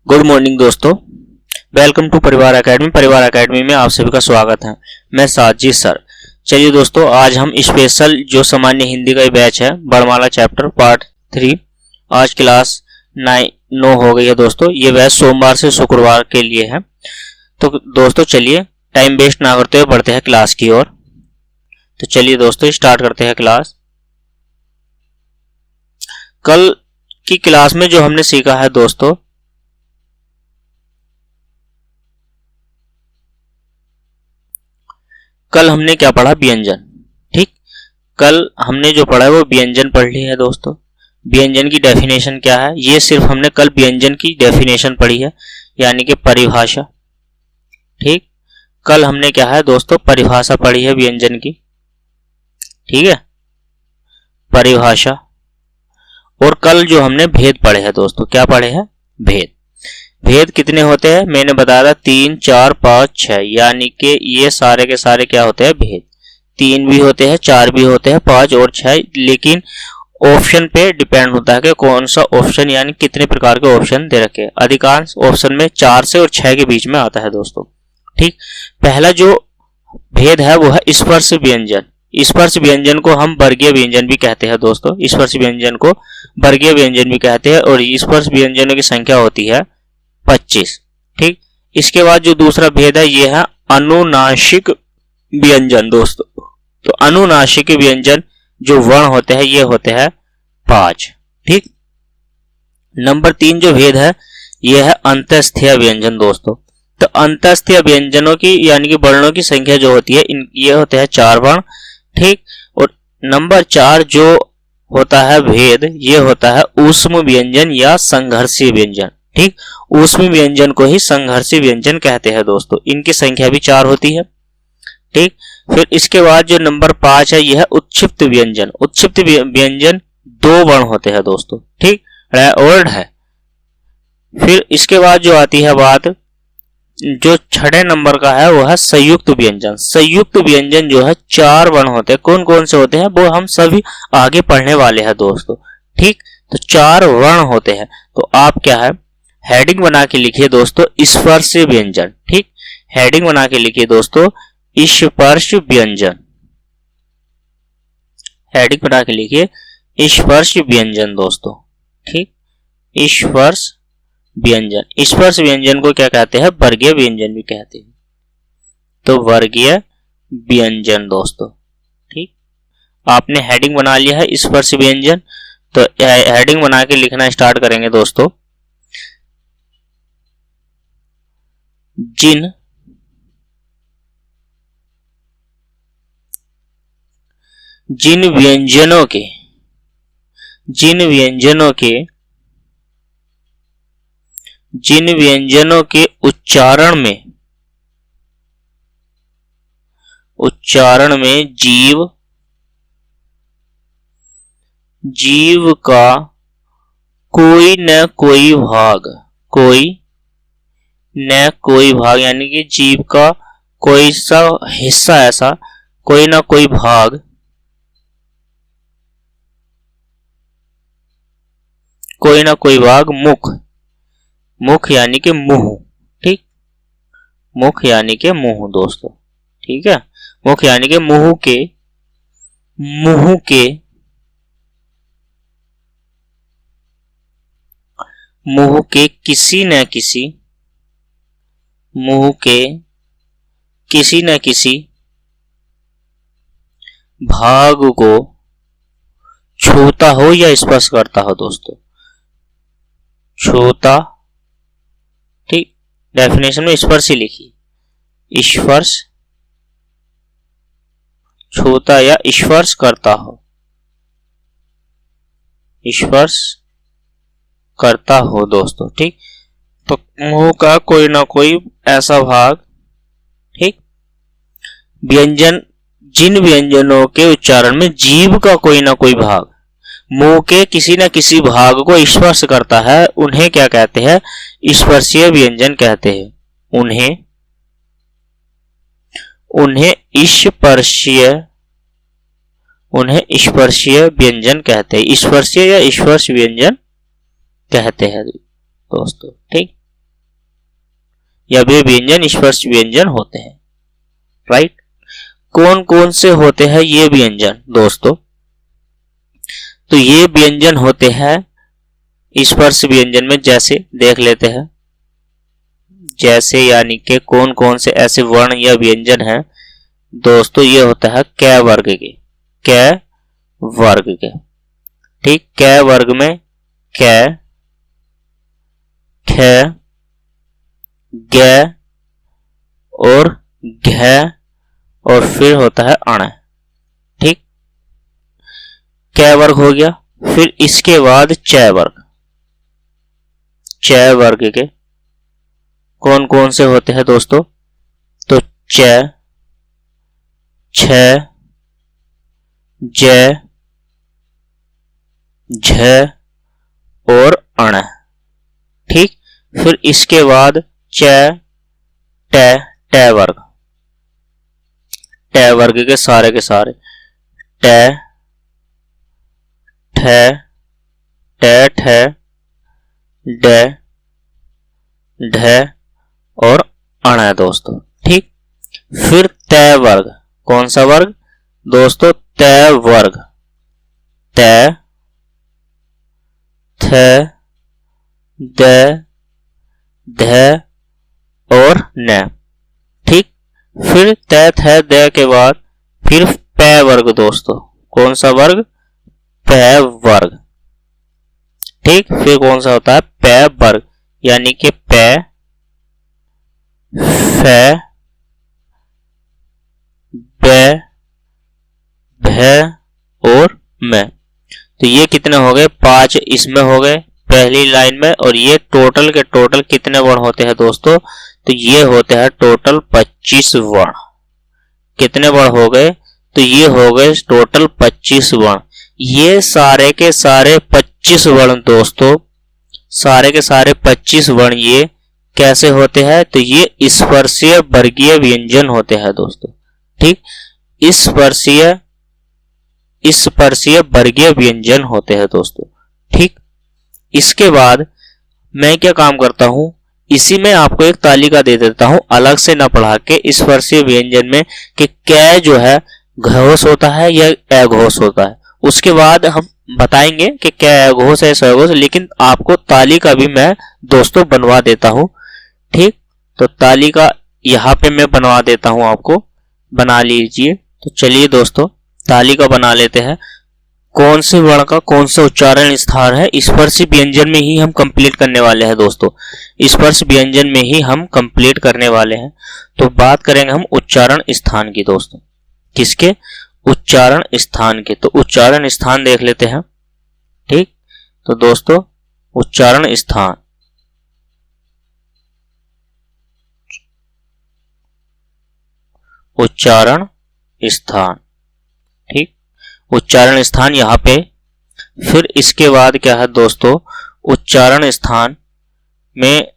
Good morning दोस्तों, welcome to परिवार academy. परिवार एकेडमी में आप सभी का स्वागत है। मैं साजिद सर। चलिए दोस्तों, आज हम स्पेशल जो सामान्य हिंदी का बैच है बरमाला चैप्टर पार्ट 3, आज क्लास 9 हो गई है दोस्तों। ये बैच सोमवार से शुक्रवार के लिए है। तो दोस्तों चलिए टाइम वेस्ट ना करते हुए बढ़ते हैं क्लास की ओर। तो चलिए दोस्तों स्टार्ट करते हैं क्लास। कल की क्लास में जो हमने सीखा है दोस्तों, कल हमने क्या पढ़ा? व्यंजन। ठीक, कल हमने जो पढ़ा है वो व्यंजन पढ़ ली है दोस्तों। व्यंजन की डेफिनेशन क्या है, ये सिर्फ हमने कल व्यंजन की डेफिनेशन पढ़ी है, यानी कि परिभाषा। ठीक, कल हमने क्या है दोस्तों, परिभाषा पढ़ी है व्यंजन की। ठीक है, परिभाषा। और कल जो हमने भेद पढ़े हैं दोस्तों, क्या पढ़े हैं? भेद। भेद कितने होते हैं मैंने बताया था? 3, 4, 5, 6, यानी कि ये सारे के सारे क्या होते हैं? भेद। 3 भी होते हैं, 4 भी होते हैं, 5 और 6, लेकिन ऑप्शन पे डिपेंड होता है कि कौन सा ऑप्शन, यानी कितने प्रकार के ऑप्शन दे रखे। अधिकांश ऑप्शन में 4 से और 6 के बीच में आता है दोस्तों। ठीक, पहला जो भेद है वो है स्पर्श व्यंजन। स्पर्श व्यंजन को हम वर्गीय व्यंजन भी कहते हैं दोस्तों। स्पर्श व्यंजन को वर्गीय व्यंजन भी कहते हैं और स्पर्श व्यंजनों की संख्या होती है 25। ठीक, इसके बाद जो दूसरा भेद है ये है अनुनासिक व्यंजन दोस्तों। तो अनुनासिक व्यंजन जो वर्ण होते हैं ये होते हैं 5। ठीक, नंबर 3 जो भेद है ये है अंतःस्थीय व्यंजन दोस्तों। तो अंतःस्थीय व्यंजनों की यानी कि वर्णों की संख्या जो होती है ये होते हैं 4 वर्ण। ठीक, और नंबर 4 जो होता है भेद, ये होता है ऊष्म व्यंजन या संघर्षीय व्यंजन। ठीक, ऊष्म व्यंजन को ही संघर्षीय व्यंजन कहते हैं दोस्तों। इनकी संख्या भी 4 होती है। ठीक, फिर इसके बाद जो नंबर 5 है यह है उत्क्षिप्त व्यंजन। उत्क्षिप्त व्यंजन 2 वर्ण होते हैं दोस्तों। ठीक, और है। फिर इसके बाद जो आती है बात, जो 6 नंबर का है वो है संयुक्त व्यंजन। संयुक्त व्यंजन जो है 4 वर्ण होते हैं। कौन कौन से होते हैं वो हम सभी आगे पढ़ने वाले हैं दोस्तों। ठीक, तो 4 वर्ण होते हैं। तो आप क्या है, हेडिंग बना के लिखिए दोस्तों स्पर्श व्यंजन। ठीक, हेडिंग बना के लिखिए दोस्तों स्पर्श व्यंजन। हेडिंग बना के लिखिए स्पर्श व्यंजन दोस्तों। ठीक, स्पर्श व्यंजन। स्पर्श व्यंजन को क्या कहते हैं? वर्गीय व्यंजन भी कहते हैं। तो वर्गीय व्यंजन दोस्तों। ठीक, आपने हेडिंग बना लिया है स्पर्श व्यंजन। तो हेडिंग बना के लिखना स्टार्ट करेंगे दोस्तों। जिन व्यंजनों के उच्चारण में जीव का कोई न कोई भाग, यानी कि जीव का कोई सा हिस्सा, ऐसा कोई ना कोई भाग, मुख यानी कि मुंह। ठीक, मुख यानी कि मुंह दोस्तों। ठीक है, मुख यानी कि मुंह के किसी न किसी भाग को छूता हो या स्पर्श करता हो दोस्तों। छूता। ठीक, डेफिनेशन में स्पर्श ही लिखिए, स्पर्श, छूता या स्पर्श करता हो, स्पर्श करता हो दोस्तों। ठीक, तो मुंह का कोई ना कोई ऐसा भाग। ठीक, व्यंजन, जिन व्यंजनों के उच्चारण में जीव का कोई ना कोई भाग मुंह के किसी न किसी भाग को स्पर्श करता है उन्हें क्या कहते हैं? स्पर्शीय व्यंजन कहते हैं। उन्हें स्पर्शीय व्यंजन कहते हैं। स्पर्शीय या स्पर्श व्यंजन कहते हैं दोस्तों। ठीक, या वे व्यंजन स्पर्श व्यंजन होते हैं। राइट, कौन कौन से होते हैं ये व्यंजन दोस्तों? तो ये व्यंजन होते हैं स्पर्श व्यंजन में, जैसे देख लेते हैं, जैसे यानी कि कौन कौन से ऐसे वर्ण या व्यंजन हैं दोस्तों। ये होता है क वर्ग के, क वर्ग के। ठीक, क वर्ग में क, ख, ग और घ और फिर होता है अण। ठीक, क वर्ग हो गया। फिर इसके बाद च वर्ग, च वर्ग के कौन कौन से होते हैं दोस्तों? तो च, छ, ज, झ और अण। ठीक, फिर इसके बाद च, ट, ट वर्ग, ट वर्ग के सारे ट, ठ, ठ, ड, ढ और अण है दोस्तों। ठीक, फिर त वर्ग, कौन सा वर्ग दोस्तों? त वर्ग, त, थ, द, ध और न। ठीक, फिर त, थ, द के बाद फिर प वर्ग दोस्तों, कौन सा वर्ग? प वर्ग। ठीक, फिर कौन सा होता है? प वर्ग, यानी कि प, फ, ब, भ और म। तो ये कितने हो गए? 5 इसमें हो गए पहली लाइन में। और ये टोटल के टोटल कितने वर्ण होते हैं दोस्तों? तो ये होते हैं टोटल 25 वर्ण। कितने वर्ण हो गए? तो ये हो गए टोटल 25 वर्ण। ये सारे के सारे 25 वर्ण दोस्तों, सारे के सारे 25 वर्ण ये कैसे होते हैं? तो ये स्पर्शीय वर्गीय व्यंजन होते हैं दोस्तों। ठीक, स्पर्शीय वर्गीय व्यंजन होते हैं दोस्तों। ठीक, इसके बाद मैं क्या काम करता हूं, इसी में आपको एक तालिका दे देता हूं अलग से न पढ़ा के, स्पर्शीय व्यंजन में कि कै जो है घोष होता है या अघोष होता है। उसके बाद हम बताएंगे कि क्या अघोष है सघोष, लेकिन आपको तालिका भी मैं दोस्तों बनवा देता हूं। ठीक, तो तालिका यहाँ पे मैं बनवा देता हूं, आपको बना लीजिए। तो चलिए दोस्तों तालिका बना लेते हैं। कौन से वर्ण का कौन सा उच्चारण स्थान है, स्पर्श व्यंजन में ही हम कंप्लीट करने वाले हैं दोस्तों। स्पर्श व्यंजन में ही हम कंप्लीट करने वाले हैं। तो बात करेंगे हम उच्चारण स्थान की दोस्तों। किसके? उच्चारण स्थान के। तो उच्चारण स्थान देख लेते हैं। ठीक, तो दोस्तों उच्चारण स्थान, उच्चारण स्थान। ठीक, उच्चारण स्थान यहाँ पे। फिर इसके बाद क्या है दोस्तों, उच्चारण स्थान में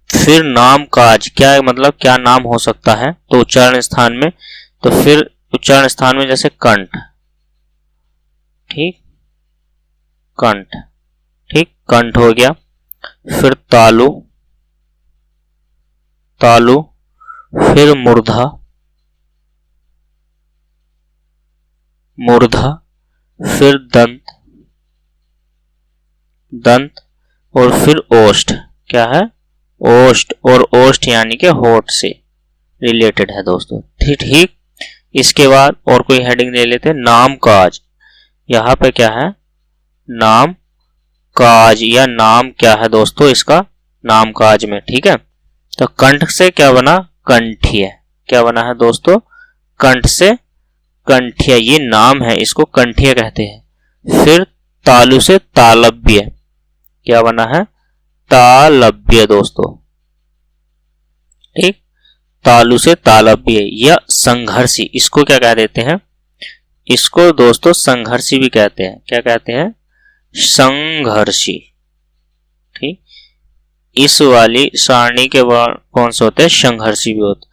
फिर नाम काज, क्या मतलब क्या नाम हो सकता है? तो उच्चारण स्थान में, तो फिर उच्चारण स्थान में जैसे कंठ। ठीक, कंठ। ठीक, कंठ हो गया। फिर तालु, तालु। फिर मूर्धा, मूर्धा। फिर दंत, दंत। और फिर ओष्ठ, क्या है? ओष्ठ। और ओष्ठ यानी कि होठ से रिलेटेड है दोस्तों। ठीक, इसके बाद और कोई हेडिंग ले लेते हैं, नाम काज। यहाँ पे क्या है? नाम काज, या नाम क्या है दोस्तों इसका? नाम काज में। ठीक है, तो कंठ से क्या बना? कंठीय। क्या बना है दोस्तों? कंठ से कंठीय, ये नाम है, इसको कंठीय कहते हैं। फिर तालु से तालव्य, क्या बना है? तालव्य दोस्तों। ठीक, तालु से तालव्य या संघर्षी, इसको क्या कह देते हैं? इसको दोस्तों संघर्षी भी कहते हैं। क्या कहते हैं? संघर्षी। ठीक, इस वाली सारणी के बाद कौन से होते हैं? संघर्षी भी होते।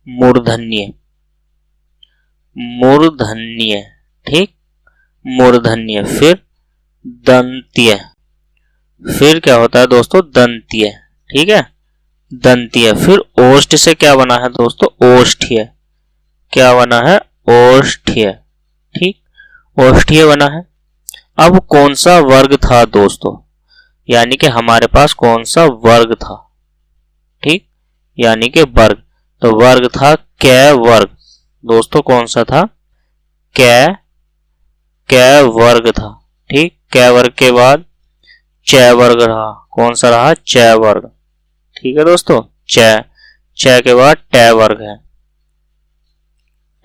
मूर्धन्य, मूर्धन्य। ठीक, मूर्धन्य। फिर दंत्य। फिर क्या होता है दोस्तों? दंत्य। ठीक है, दंतीय। फिर ओष्ठ से क्या बना है दोस्तों, ओष्ठ्य। क्या बना है, ओष्ठ्य। ठीक, ओष्ठ्य बना है। अब कौन सा वर्ग था दोस्तों, यानी कि हमारे पास कौन सा वर्ग था, ठीक, यानी कि वर्ग, तो वर्ग था कै वर्ग दोस्तों। कौन सा था, कै वर्ग था। ठीक, कै वर्ग के बाद चै वर्ग रहा। कौन सा रहा, चै वर्ग। ठीक है दोस्तों, चै के बाद टै वर्ग है।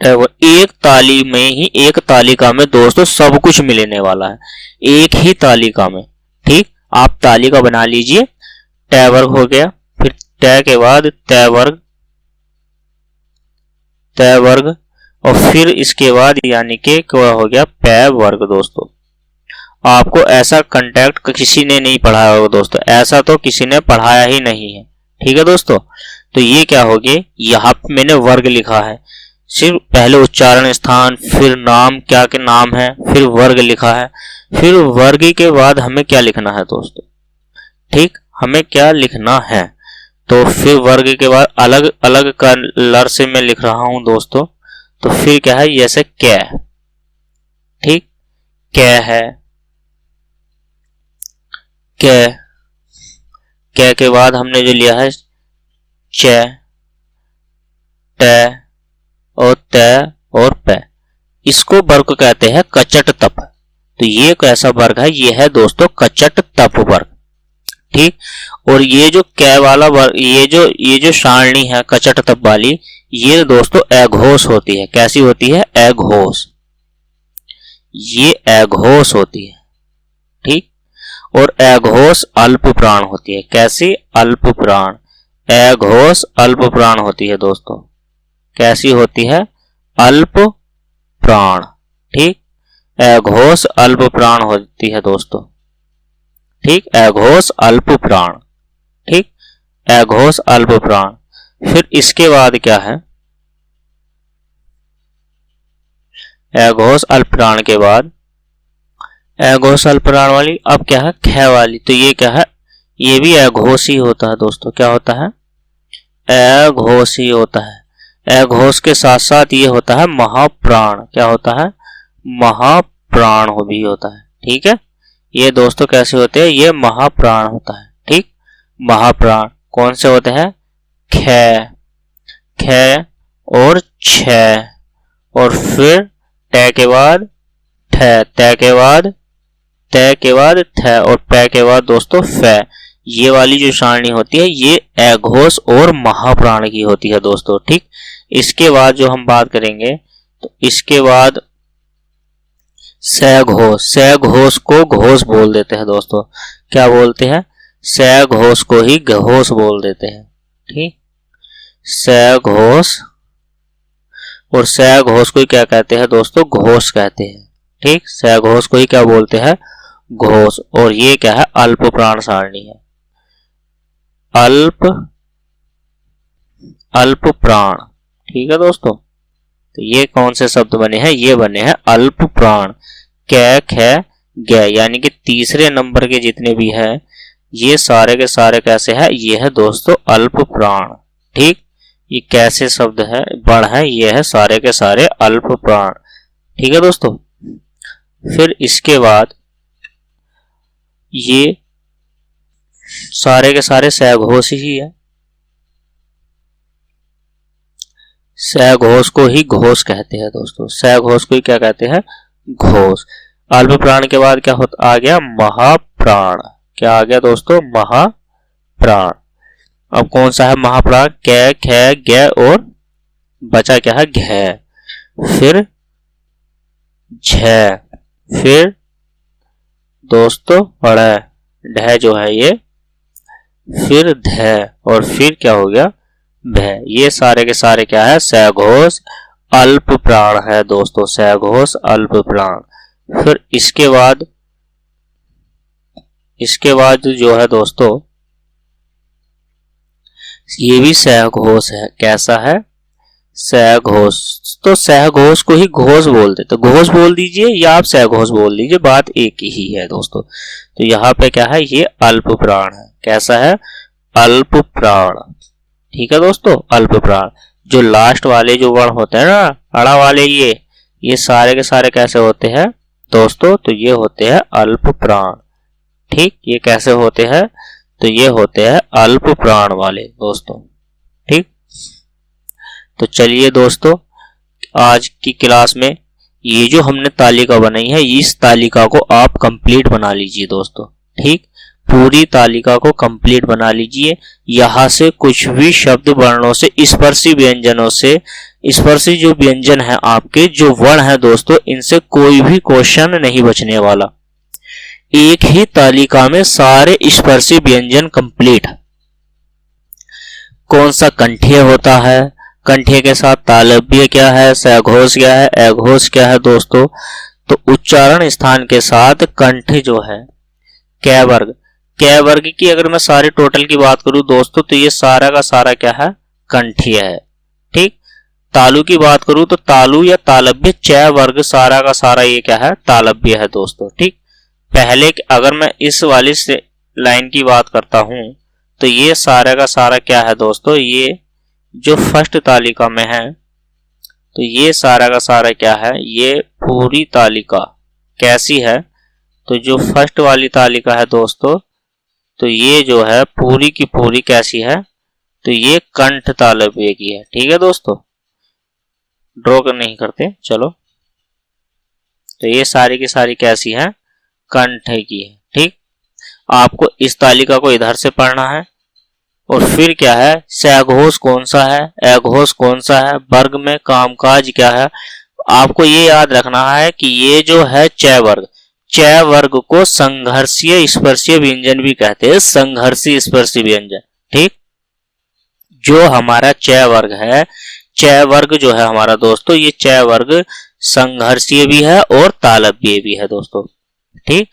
एक ताली में ही, एक तालिका में दोस्तों सब कुछ मिलने वाला है, एक ही तालिका में। ठीक, आप तालिका बना लीजिए। टै वर्ग हो गया, फिर टै के बाद तै वर्ग, तै वर्ग, और फिर इसके बाद यानी कि क्या हो गया, पै वर्ग दोस्तों। आपको ऐसा कंटेक्ट किसी ने नहीं पढ़ाया होगा दोस्तों, ऐसा तो किसी ने पढ़ाया ही नहीं है। ठीक है दोस्तों, तो ये क्या हो गया, यहाँ पे मैंने वर्ग लिखा है, सिर्फ पहले उच्चारण स्थान, फिर नाम, क्या के नाम है, फिर वर्ग लिखा है। फिर वर्ग के बाद हमें क्या लिखना है दोस्तों, ठीक, हमें क्या लिखना है, तो फिर वर्ग के बाद अलग अलग कलर से मैं लिख रहा हूं दोस्तों। तो फिर क्या है, जैसे कै, ठीक, कै है, कै के बाद हमने जो लिया है चै, टै और तै और पै, इसको वर्ग कहते हैं कचट तप। तो ये कैसा वर्ग है, ये है दोस्तों कचट तप वर्ग। ठीक, और ये जो कै वाला वर्ग, ये जो सारणी है कचट तप वाली, ये दोस्तों अघोष होती है। कैसी होती है, अघोष, ये अघोष होती है। ठीक, और अघोष अल्प प्राण होती है। कैसी, अल्प प्राण, अघोष अल्प प्राण होती है दोस्तों। कैसी होती है, अल्प प्राण। ठीक, अघोष अल्प प्राण होती है दोस्तों। ठीक, अघोष अल्प प्राण। ठीक, अघोष अल्प प्राण। फिर इसके बाद क्या है, अघोष अल्प प्राण के बाद अघोष अल्प प्राण वाली अब क्या है, ख वाली। तो ये क्या है, ये भी अघोष ही होता है दोस्तों। क्या होता है, अघोष ही होता है। अघोष के साथ साथ ये होता है महाप्राण। क्या होता है, महाप्राण भी होता है। ठीक है, ये दोस्तों कैसे होते हैं, ये महाप्राण होता है। ठीक, महाप्राण कौन से होते हैं, ख और छ, और फिर टै के बाद ठ, तै के बाद थ, और पै के बाद दोस्तों फै। ये वाली जो सारणी होती है ये अघोष और महाप्राण की होती है दोस्तों। ठीक, इसके बाद जो हम बात करेंगे, तो इसके बाद सघोष। सघोष को घोष बोल देते हैं दोस्तों। क्या बोलते हैं, सघोष को ही घोष बोल देते हैं। ठीक, सघोष, और सघोष को क्या कहते हैं दोस्तों, घोष कहते हैं। ठीक, सघोष को ही क्या बोलते हैं, घोष। और ये क्या है, अल्प प्राण सारणी है, अल्प प्राण। ठीक है दोस्तों, तो ये कौन से शब्द बने हैं, ये बने हैं अल्प प्राण। कै, ख, ग, यानी कि तीसरे नंबर के जितने भी हैं ये सारे के सारे कैसे हैं, ये है दोस्तों अल्प प्राण। ठीक, ये कैसे शब्द है, बड़ है, ये है सारे के सारे अल्प प्राण। ठीक है दोस्तों, फिर इसके बाद ये सारे के सारे सघोष ही है। सघोष को ही घोष कहते हैं दोस्तों। सघोष को ही क्या कहते हैं, घोष। अल्प प्राण के बाद क्या होता, आ गया महाप्राण। क्या आ गया दोस्तों, महाप्राण। अब कौन सा है महाप्राण, कै, ख, ग, और बचा क्या है, घ, फिर झ, फिर दोस्तों ढ़, ढ जो है ये, फिर ध, और फिर क्या हो गया, भ। ये सारे के सारे क्या है, सघोष अल्प प्राण है दोस्तों, सघोष अल्प प्राण। फिर इसके बाद जो है दोस्तों, ये भी सघोष है। कैसा है, सघोष। तो सघोष को ही घोष बोलते, तो घोष बोल दीजिए या आप सघोष बोल दीजिए, बात एक ही है दोस्तों। तो यहाँ पे क्या है, ये अल्प प्राण है। कैसा है, अल्प प्राण। ठीक है दोस्तों, अल्प प्राण। जो लास्ट वाले जो वर्ण होते हैं ना, अड़ा वाले, ये सारे के सारे कैसे होते हैं दोस्तों, तो ये होते हैं अल्प प्राण। ठीक, ये कैसे होते हैं, तो ये होते हैं अल्प प्राण वाले दोस्तों। ठीक, तो चलिए दोस्तों, आज की क्लास में ये जो हमने तालिका बनाई है, इस तालिका को आप कंप्लीट बना लीजिए दोस्तों। ठीक, पूरी तालिका को कंप्लीट बना लीजिए। यहां से कुछ भी शब्द वर्णों से, स्पर्शी व्यंजनों से, स्पर्शी जो व्यंजन है आपके जो वर्ण है दोस्तों, इनसे कोई भी क्वेश्चन नहीं बचने वाला। एक ही तालिका में सारे स्पर्शी व्यंजन कंप्लीट है। कौन सा कंठीय होता है, कंठीय के साथ तालव्य क्या है, सघोष क्या है, अघोष क्या है दोस्तों। तो उच्चारण स्थान के साथ कंठ जो है, कै वर्ग, कै वर्ग की अगर मैं सारे टोटल की बात करूं दोस्तों, तो ये सारा का सारा क्या है, कंठीय है। ठीक, तालु की बात करूं तो तालु या तालव्य चै वर्ग सारा का सारा ये क्या है, तालव्य है दोस्तों। ठीक, पहले अगर मैं इस वाली से लाइन की बात करता हूं, तो ये सारा का सारा क्या है दोस्तों, ये जो फर्स्ट तालिका में है, तो ये सारा का सारा क्या है, ये पूरी तालिका कैसी है, तो जो फर्स्ट वाली तालिका है दोस्तों, तो ये जो है पूरी की पूरी कैसी है, तो ये कंठ तालव्य की है। ठीक है दोस्तों, ड्रॉ नहीं करते, चलो, तो ये सारी की सारी कैसी है, कंठ की है। ठीक, आपको इस तालिका को इधर से पढ़ना है। और फिर क्या है, सघोष कौन सा है, अघोष कौन सा है, वर्ग में कामकाज क्या है। आपको ये याद रखना है कि ये जो है चै वर्ग, चै वर्ग को संघर्षीय स्पर्शीय व्यंजन भी कहते हैं, संघर्षीय स्पर्शीय व्यंजन। ठीक, जो हमारा चै वर्ग है, चै वर्ग जो है हमारा दोस्तों, ये चै वर्ग संघर्षीय भी है और तालव्य भी है दोस्तों। ठीक,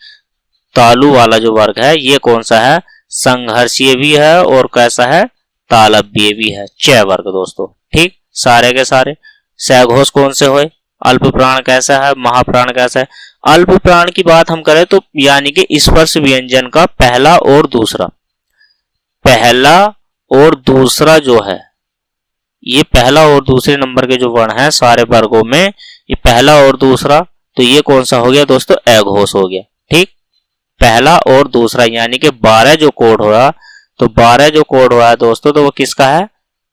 तालु वाला जो वर्ग है ये कौन सा है, संघर्षीय भी है और कैसा है, तालव्य भी है, चै वर्ग दोस्तों। ठीक, सारे के सारे। सघोष कौन से हुए, अल्प प्राण कैसा है, महाप्राण कैसा है। अल्प प्राण की बात हम करें तो यानी कि स्पर्श व्यंजन का पहला और दूसरा, पहला और दूसरा जो है, ये पहला और दूसरे नंबर के जो वर्ण है सारे वर्गों में, ये पहला और दूसरा, तो ये कौन सा हो गया दोस्तों, अघोष हो गया। ठीक, पहला और दूसरा यानी कि 12 जो कोड हुआ, तो 12 जो कोड हुआ है दोस्तों, तो वो किसका है,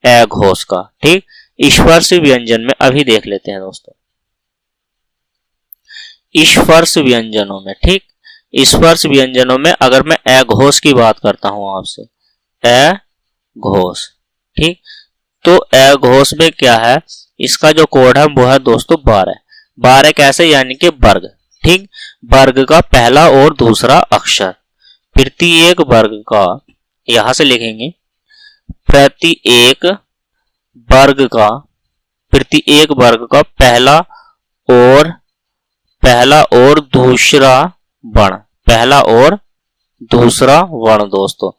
अघोष का। ठीक, स्पर्श व्यंजन में अभी देख लेते हैं दोस्तों, स्पर्श व्यंजनों में। ठीक, स्पर्श व्यंजनों में अगर मैं अघोष की बात करता हूं आपसे, अघोष। ठीक, तो अघोष में क्या है, इसका जो कोड है वो है दोस्तों 12। 12 कैसे, यानी कि वर्ग। ठीक, वर्ग का पहला और दूसरा अक्षर, प्रत्येक वर्ग का, यहां से लिखेंगे प्रत्येक वर्ग का, प्रत्येक वर्ग का पहला और दूसरा वर्ण, पहला और दूसरा वर्ण दोस्तों।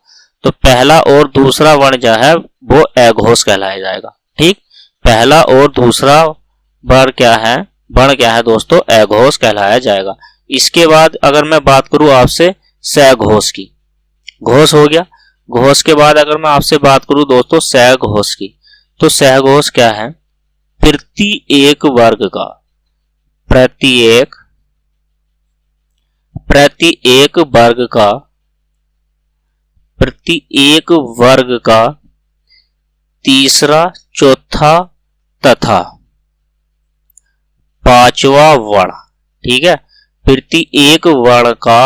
तो पहला और दूसरा वर्ण जो है वो अघोष कहलाया जाएगा। ठीक, पहला और दूसरा वर्ण क्या है, वर्ण क्या है दोस्तों, अघोष कहलाया जाएगा। इसके बाद अगर मैं बात करूं आपसे सघोष की, घोष हो गया। घोष के बाद अगर मैं आपसे बात करूं दोस्तों सघोष की, तो सघोष क्या है, प्रत्येक वर्ग का, प्रत्येक वर्ग का, प्रत्येक वर्ग का तीसरा, चौथा तथा पांचवा वर्ण। ठीक है, प्रत्येक वर्ण का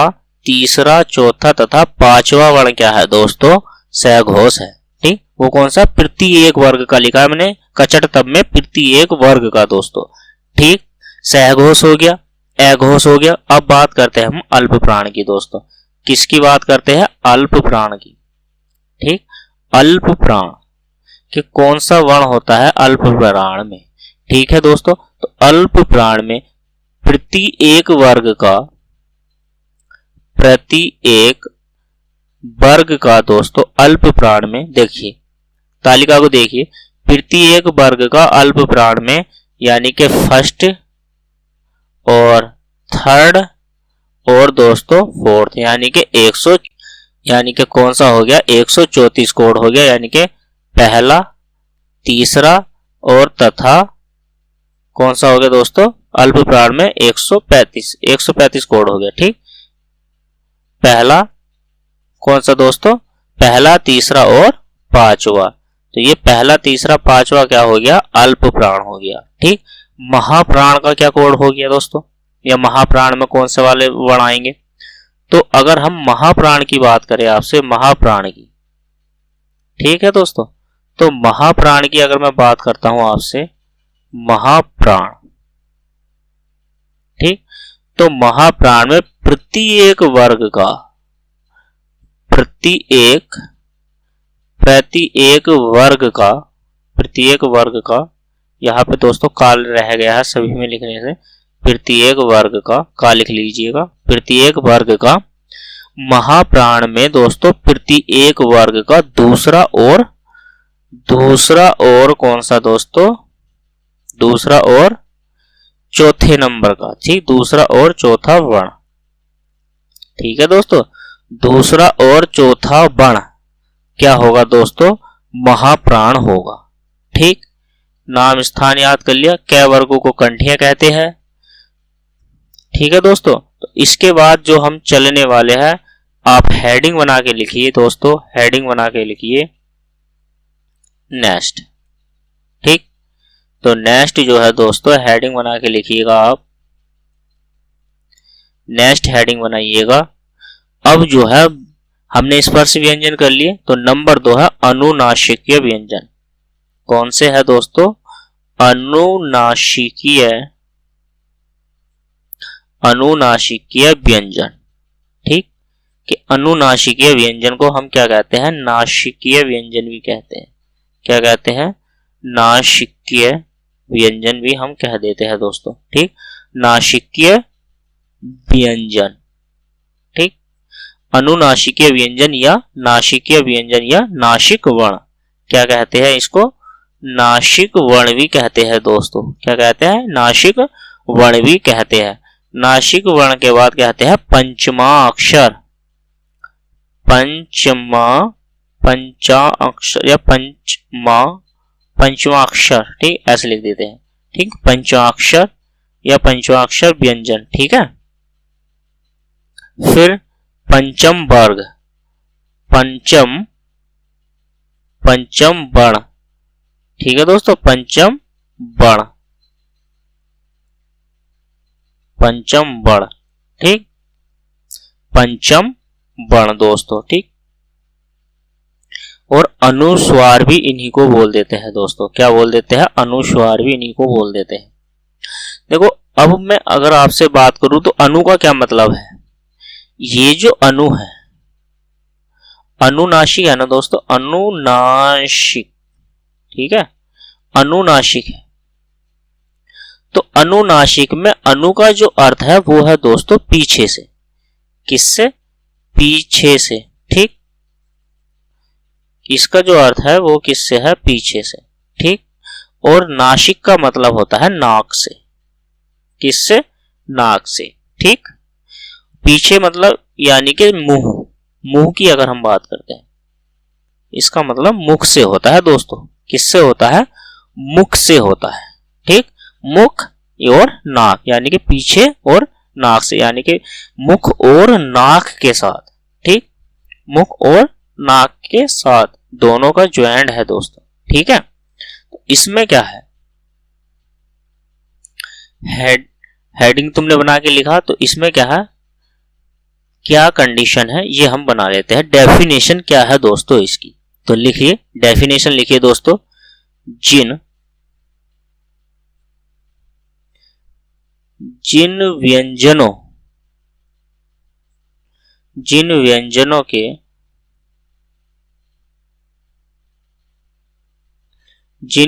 तीसरा, चौथा तथा पांचवा वर्ण क्या है दोस्तों, सघोष है। ठीक, वो कौन सा, प्रत्येक वर्ग का लिखा है मैंने कचट तब में, प्रत्येक वर्ग का दोस्तों। ठीक, सघोष हो गया, अघोष हो गया। अब बात करते हैं हम अल्प प्राण की दोस्तों। किसकी बात करते हैं, अल्प प्राण की। ठीक, अल्प प्राण कि कौन सा वर्ण होता है अल्प प्राण में। ठीक है दोस्तों, तो अल्प प्राण में प्रत्येक वर्ग का, प्रत्येक वर्ग का दोस्तों अल्प प्राण में, देखिए तालिका को देखिए, प्रत्येक वर्ग का अल्प प्राण में यानी कि फर्स्ट और थर्ड और दोस्तों फोर्थ, यानी कि यानी कि कौन सा हो गया, 134 कोड हो गया, यानी कि पहला, तीसरा और तथा कौन सा हो गया दोस्तों, अल्प प्राण में 135 कोड हो गया। ठीक, पहला कौन सा दोस्तों, पहला, तीसरा और पांचवा। तो ये पहला, तीसरा, पांचवा क्या हो गया, अल्प प्राण हो गया। ठीक, महाप्राण का क्या कोड हो गया दोस्तों, या महाप्राण में कौन से वाले वर्ण आएंगे। तो अगर हम महाप्राण की बात करें आपसे, महाप्राण की, ठीक है दोस्तों, तो महाप्राण की अगर मैं बात करता हूं आपसे, महाप्राण, ठीक, तो महाप्राण में प्रत्येक वर्ग का, प्रत्येक वर्ग का, यहाँ पे दोस्तों काल रह गया है सभी में लिखने से, प्रत्येक वर्ग का लिख लीजिएगा, प्रत्येक वर्ग का, महाप्राण में दोस्तों प्रत्येक वर्ग का दूसरा और कौन सा दोस्तों, दूसरा और चौथे नंबर का, ठीक, दूसरा और चौथा वर्ण। ठीक है दोस्तों, दूसरा और चौथा वर्ण क्या होगा दोस्तों, महाप्राण होगा। ठीक, नाम स्थान याद कर लिया, कै वर्गों को कंठियां कहते हैं। ठीक है दोस्तों, तो इसके बाद जो हम चलने वाले हैं, आप हेडिंग बना के लिखिए दोस्तों, हेडिंग बना के लिखिए नेक्स्ट। ठीक, तो नेक्स्ट जो है दोस्तों, हेडिंग बना के लिखिएगा आप, नेक्स्ट हेडिंग बनाइएगा। अब जो है हमने स्पर्श व्यंजन कर लिए, तो नंबर 2 है अनुनासिकीय व्यंजन। कौन से है दोस्तों, अनुनासिकीय व्यंजन। ठीक, कि अनुनासिकीय व्यंजन को हम क्या कहते हैं, नासिकीय व्यंजन भी कहते हैं। क्या कहते हैं, नासिकीय व्यंजन भी हम कह देते हैं दोस्तों। ठीक, नासिकीय व्यंजन। ठीक, अनुनासिकीय व्यंजन या नासिकीय व्यंजन या नासिक वर्ण क्या कहते हैं, इसको नासिक वर्ण भी कहते हैं दोस्तों। क्या कहते हैं, नासिक वर्ण भी कहते हैं। नासिक वर्ण के बाद कहते हैं पंचमा अक्षर, पंचाक्षर या पंचमा अक्षर। ठीक, ऐसे लिख देते हैं। ठीक, पंचाक्षर या पंचमाक्षर व्यंजन। ठीक है, फिर पंचम वर्ग, पंचम वर्ण। ठीक है दोस्तों, पंचम वर्ण, ठीक, पंचम वर्ण दोस्तों। ठीक, और अनुस्वार भी इन्हीं को बोल देते हैं दोस्तों। क्या बोल देते हैं, अनुस्वार भी इन्हीं को बोल देते हैं। देखो, अब मैं अगर आपसे बात करूं तो अनु का क्या मतलब है। ये जो अनु है, अनुनासिक है ना दोस्तों, अनुनासिक। ठीक है, अनुनासिक है। तो अनुनासिक में अनु का जो अर्थ है वो है दोस्तों पीछे से। किससे, पीछे से। ठीक, इसका जो अर्थ है वो किससे है, पीछे से। ठीक, और नासिक का मतलब होता है नाक से। किससे, नाक से। ठीक, पीछे मतलब यानी कि मुंह की अगर हम बात करते हैं, इसका मतलब मुख से होता है दोस्तों। किससे होता है, मुख से होता है। ठीक, मुख और नाक यानी कि पीछे और नाक से, यानी कि मुख और नाक के साथ। ठीक, मुख और नाक के साथ दोनों का ज्वाइंट है दोस्तों। ठीक है, तो इसमें क्या है, हेडिंग तुमने बना के लिखा, तो इसमें क्या है, क्या कंडीशन है ये हम बना लेते हैं। डेफिनेशन क्या है दोस्तों इसकी, तो लिखिए, डेफिनेशन लिखिए दोस्तों। जिन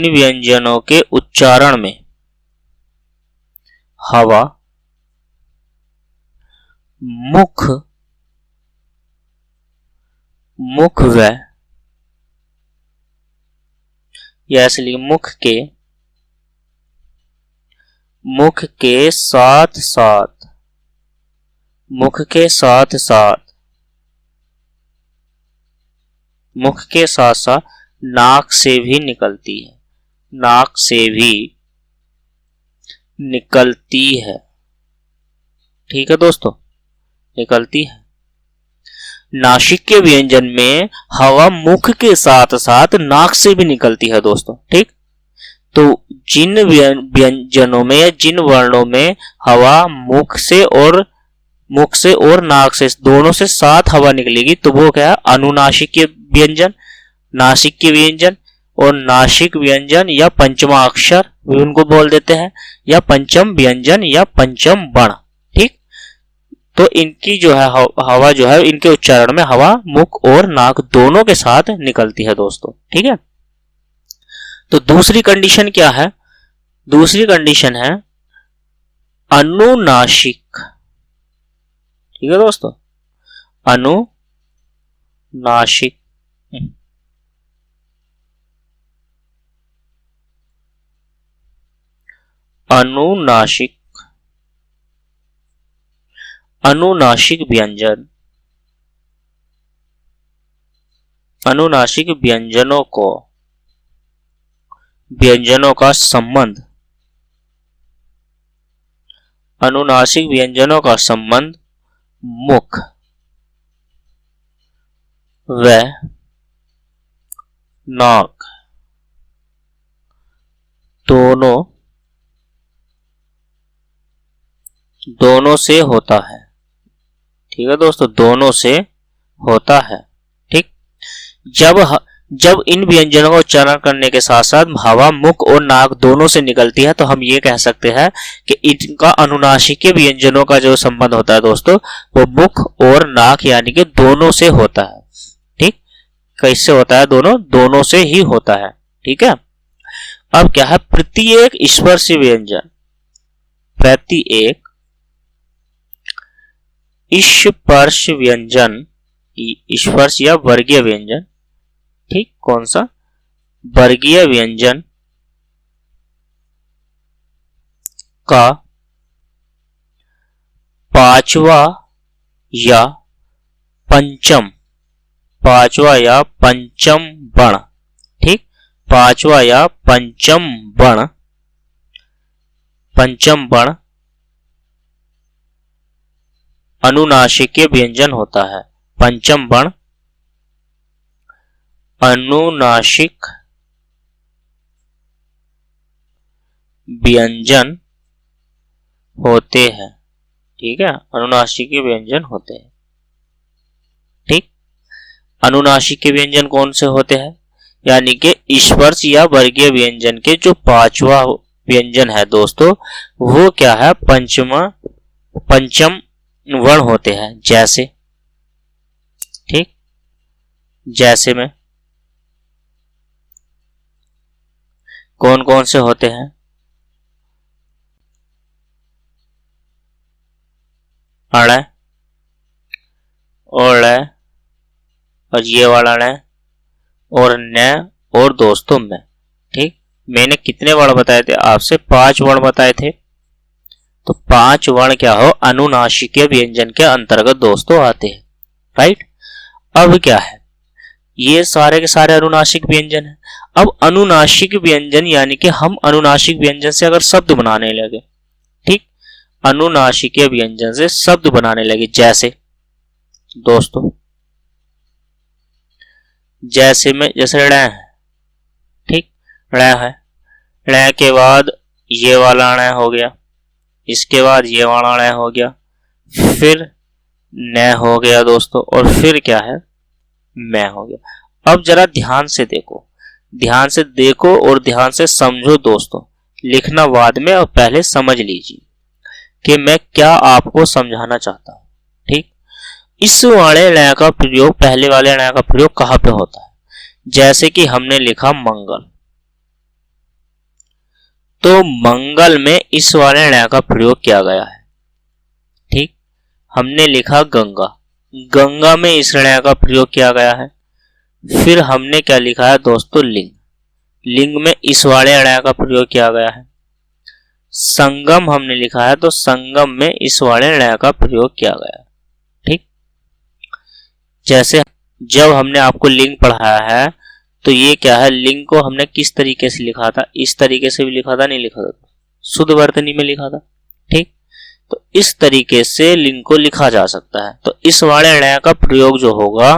व्यंजनों के उच्चारण में हवा मुख व या इसलिए मुख के साथ साथ मुख के साथ साथ नाक से भी निकलती है, नाक से भी निकलती है। ठीक है दोस्तों, निकलती है। नासिक के व्यंजन में हवा मुख के साथ साथ नाक से भी निकलती है दोस्तों। ठीक, तो जिन व्यंजनों में या जिन वर्णों में हवा मुख से और नाक से दोनों से साथ हवा निकलेगी तो वो क्या है, अनुनासिक व्यंजन, नासिक के व्यंजन। और नासिक व्यंजन या पंचमाक्षर भी उनको बोल देते हैं, या पंचम व्यंजन या पंचम वर्ण। ठीक, तो इनकी जो है हवा जो है, इनके उच्चारण में हवा मुख और नाक दोनों के साथ निकलती है दोस्तों। ठीक है, तो दूसरी कंडीशन क्या है? दूसरी कंडीशन है अनुनासिक। ठीक है दोस्तों, अनुनासिक। अनुनासिक, अनुनासिक व्यंजन, अनुनासिक व्यंजनों का संबंध, अनुनासिक व्यंजनों का संबंध मुख व नाक दोनों से होता है। ठीक है दोस्तों, दोनों से होता है। ठीक, जब इन व्यंजनों का उच्चारण करने के साथ साथ हवा मुख और नाक दोनों से निकलती है तो हम ये कह सकते हैं कि इनका अनुनासिक व्यंजनों का जो संबंध होता है दोस्तों, वो मुख और नाक यानी कि दोनों से होता है। ठीक, कैसे होता है? दोनों से ही होता है। ठीक है, अब क्या है, प्रत्येक स्पर्शी व्यंजन, प्रत्येक स्पर्श व्यंजन, स्पर्श या वर्गीय व्यंजन। ठीक, कौन सा? वर्गीय व्यंजन का पांचवा या पंचम वर्ण। ठीक, पांचवा या पंचम वर्ण अनुनासिक व्यंजन होता है। पंचम वर्ण अनुनासिक व्यंजन होते हैं। ठीक है, अनुनासिक व्यंजन होते हैं। ठीक, अनुनासिक व्यंजन कौन से होते हैं? यानी कि स्पर्श या वर्गीय व्यंजन के जो पांचवा व्यंजन है दोस्तों, वो क्या है, पंचम वर्ण होते हैं। जैसे, ठीक, जैसे में कौन कौन से होते हैं? अण और ळ और ये वाला ण और न और दोस्तों में। ठीक, मैंने कितने वर्ण बताए थे आपसे? 5 वर्ण बताए थे। तो 5 वर्ण क्या हो, अनुनासिक व्यंजन के अंतर्गत दोस्तों आते हैं। राइट, अब क्या है, ये सारे के सारे अनुनासिक व्यंजन है। अब अनुनासिक व्यंजन यानी कि हम अनुनासिक व्यंजन से अगर शब्द बनाने लगे, ठीक, अनुनासिक व्यंजन से शब्द बनाने लगे, जैसे दोस्तों, जैसे में जैसे ण है। ठीक, ण है, ण के बाद ये वाला ण हो गया, इसके बाद ये वाला ण हो गया, फिर न हो गया दोस्तों, और फिर क्या है, मैं हो गया। अब जरा ध्यान से देखो, ध्यान से देखो और ध्यान से समझो दोस्तों, लिखना बाद में और पहले समझ लीजिए कि मैं क्या आपको समझाना चाहता हूं। ठीक, इस वाले ण का प्रयोग, पहले वाले ण का प्रयोग कहां पे होता है? जैसे कि हमने लिखा मंगल, तो मंगल में इस वाले ण का प्रयोग किया गया है। ठीक, हमने लिखा गंगा, गंगा में इस ण का प्रयोग किया गया है। फिर हमने क्या लिखा है दोस्तों, लिंग, लिंग में इस वाले ण का प्रयोग किया गया है। संगम हमने लिखा है, तो संगम में इस वाले ण का प्रयोग किया गया है। ठीक, जब हमने आपको लिंग पढ़ाया है तो ये क्या है, लिंग को हमने किस तरीके से लिखा था, इस तरीके से भी लिखा था, नहीं लिखा था, शुद्ध वर्तनी में लिखा था। ठीक, तो इस तरीके से लिंग को लिखा जा सकता है। तो इस वाले ण का प्रयोग जो होगा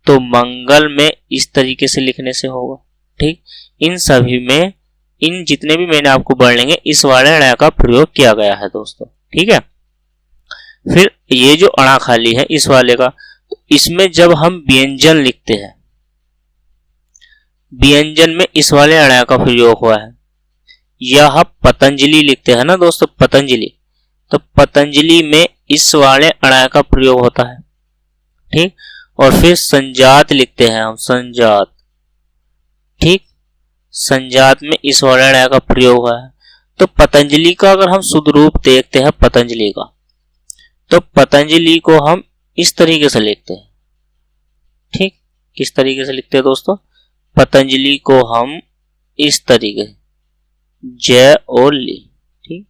तो मंगल में इस तरीके से लिखने से होगा। ठीक, इन सभी में, इन जितने भी मैंने आपको पढ़ लेंगे, इस वाले ण का प्रयोग किया गया है दोस्तों। ठीक है, फिर ये जो अणा खाली है इस वाले का, तो इसमें जब हम व्यंजन लिखते हैं, व्यंजन में इस वाले अणा का प्रयोग हुआ है। यह पतंजलि लिखते हैं ना दोस्तों, पतंजलि, तो पतंजलि में इस वाले अणा का प्रयोग होता है। ठीक, और फिर संजात लिखते हैं हम, संजात। ठीक, संजात में इस वाले अणा का प्रयोग हुआ है। तो पतंजलि का अगर हम शुद्ध रूप देखते हैं पतंजलि का, तो पतंजलि को हम इस तरीके से लिखते हैं। ठीक, किस तरीके से लिखते हैं दोस्तों, पतंजलि को हम इस तरीके, जय और ली। ठीक,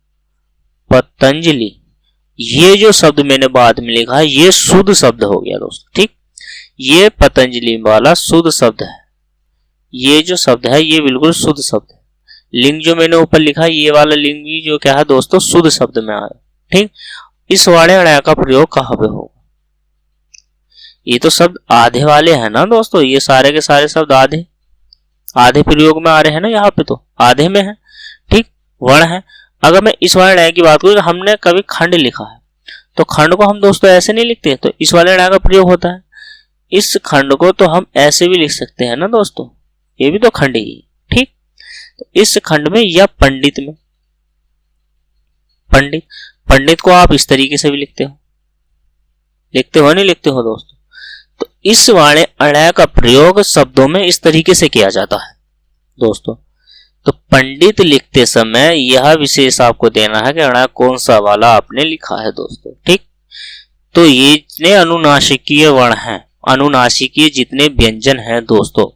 पतंजलि, ये जो शब्द मैंने बाद में लिखा है ये शुद्ध शब्द हो गया दोस्तों। ठीक, ये पतंजलि वाला शुद्ध शब्द है, ये जो शब्द है ये बिल्कुल शुद्ध शब्द है। लिंग जो मैंने ऊपर लिखा है ये वाला लिंग भी जो क्या है दोस्तों, शुद्ध शब्द में आया। ठीक, इस वाले अणा का प्रयोग कहाँ पे होगा, ये तो शब्द आधे वाले हैं ना दोस्तों, ये सारे के सारे शब्द आधे आधे प्रयोग में आ रहे हैं ना, यहाँ पे तो आधे में है। ठीक, वर्ण है। अगर मैं इस वाले ण की बात करूँ, हमने कभी खंड लिखा है तो खंड को हम दोस्तों ऐसे नहीं लिखते, तो इस वाले ण का प्रयोग होता है। इस खंड को तो हम ऐसे भी लिख सकते हैं ना दोस्तों, ये भी तो खंड ही। ठीक, तो इस खंड में या पंडित में, पंडित, पंडित को आप इस तरीके से भी लिखते हो, नहीं लिखते हो दोस्तों। तो इस वाले अण का प्रयोग शब्दों में इस तरीके से किया जाता है दोस्तों। तो पंडित लिखते समय यह विशेष आपको देना है कि अण कौन सा वाला आपने लिखा है दोस्तों। ठीक, तो ये जितने अनुनासिकीय वर्ण हैं, अनुनासिकीय जितने व्यंजन हैं दोस्तों,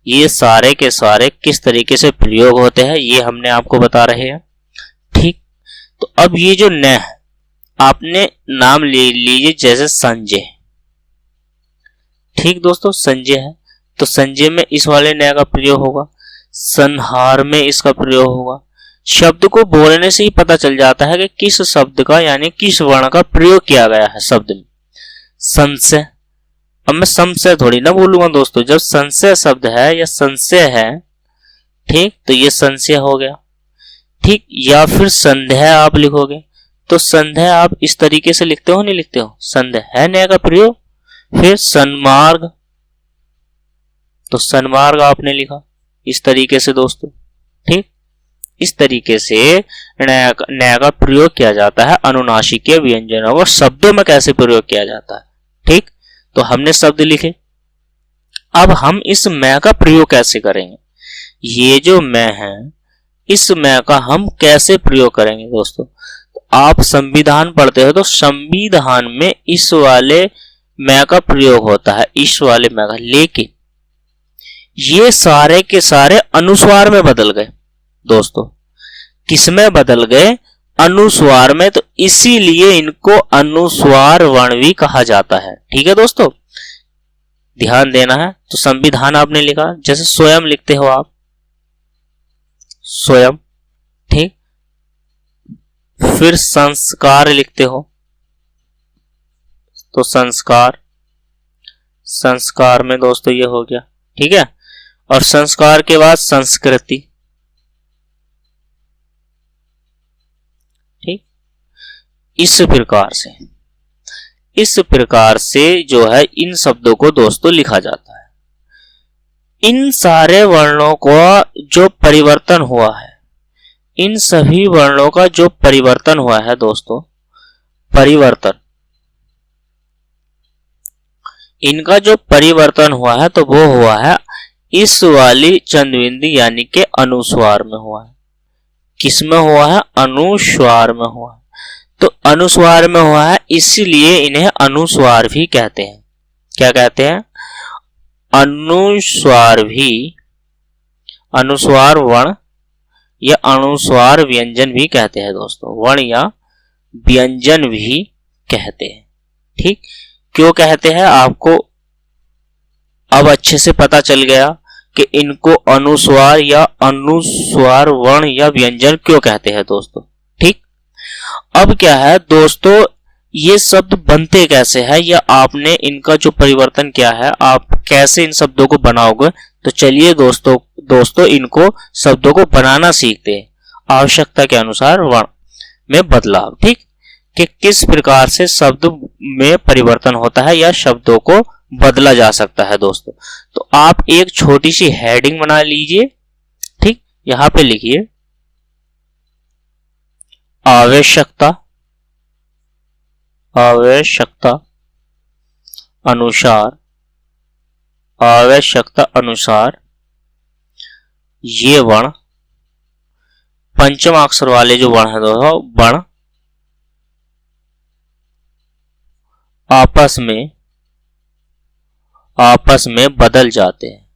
ये सारे के सारे किस तरीके से प्रयोग होते हैं ये हमने आपको बता रहे हैं। ठीक, तो अब ये जो न है, आपने नाम ले लीजिए जैसे संजय। ठीक दोस्तों, संजय है तो संजय में इस वाले न का प्रयोग होगा, संहार में इसका प्रयोग होगा। शब्द को बोलने से ही पता चल जाता है कि किस शब्द का यानी किस वर्ण का प्रयोग किया गया है शब्द में। संशय, अब मैं संशय थोड़ी ना बोलूंगा दोस्तों, जब संशय शब्द है या संशय है, ठीक, तो ये संशय हो गया। ठीक, या फिर संदेह आप लिखोगे तो संदेह आप इस तरीके से लिखते हो, नहीं लिखते हो, संदेह है न का प्रयोग। फिर सन्मार्ग, तो सन्मार्ग आपने लिखा इस तरीके से दोस्तों। ठीक, इस तरीके से न का प्रयोग किया जाता है अनुनासिकीय व्यंजनों को शब्दों में कैसे प्रयोग किया जाता है। ठीक, तो हमने शब्द लिखे, अब हम इस मैं का प्रयोग कैसे करेंगे, ये जो मैं है इस मैं का हम कैसे प्रयोग करेंगे दोस्तों। तो आप संविधान पढ़ते हो तो संविधान में इस वाले मैं का प्रयोग होता है, इस वाले मैं का, लेकिन ये सारे के सारे अनुस्वार में बदल गए दोस्तों। किसमें बदल गए, अनुस्वार में, तो इसीलिए इनको अनुस्वार वर्ण भी कहा जाता है। ठीक है दोस्तों, ध्यान देना है। तो संविधान आपने लिखा, जैसे स्वयं लिखते हो आप, स्वयं। ठीक, फिर संस्कार लिखते हो तो संस्कार, संस्कार में दोस्तों ये हो गया। ठीक है, और संस्कार के बाद संस्कृति। ठीक, इस प्रकार से जो है इन शब्दों को दोस्तों लिखा जाता है। इन सारे वर्णों का जो परिवर्तन हुआ है, इन सभी वर्णों का जो परिवर्तन हुआ है दोस्तों, परिवर्तन, इनका जो परिवर्तन हुआ है तो वो हुआ है इस वाली चंद्रबिंदी यानी के अनुस्वार में हुआ है। किसमें हुआ है, अनुस्वार में हुआ है। तो अनुस्वार में हुआ है इसलिए इन्हें अनुस्वार भी कहते हैं। क्या कहते हैं, अनुस्वार भी, अनुस्वार वर्ण या अनुस्वार व्यंजन भी कहते हैं दोस्तों, वर्ण या व्यंजन भी कहते हैं। ठीक, क्यों कहते हैं आपको अब अच्छे से पता चल गया कि इनको अनुस्वार या अनुस्वार वर्ण या व्यंजन क्यों कहते हैं दोस्तों। ठीक, अब क्या है दोस्तों, ये शब्द बनते कैसे हैं या आपने इनका जो परिवर्तन क्या है, आप कैसे इन शब्दों को बनाओगे। तो चलिए दोस्तों इनको शब्दों को बनाना सीखते हैं। आवश्यकता के अनुसार वर्ण में बदलाव। ठीक, कि किस प्रकार से शब्द में परिवर्तन होता है या शब्दों को बदला जा सकता है दोस्तों। तो आप एक छोटी सी हेडिंग बना लीजिए। ठीक, यहां पे लिखिए आवश्यकता अनुसार ये वर्ण, पंचम अक्षर वाले जो वर्ण है दोस्तों, वर्ण आपस में बदल जाते हैं।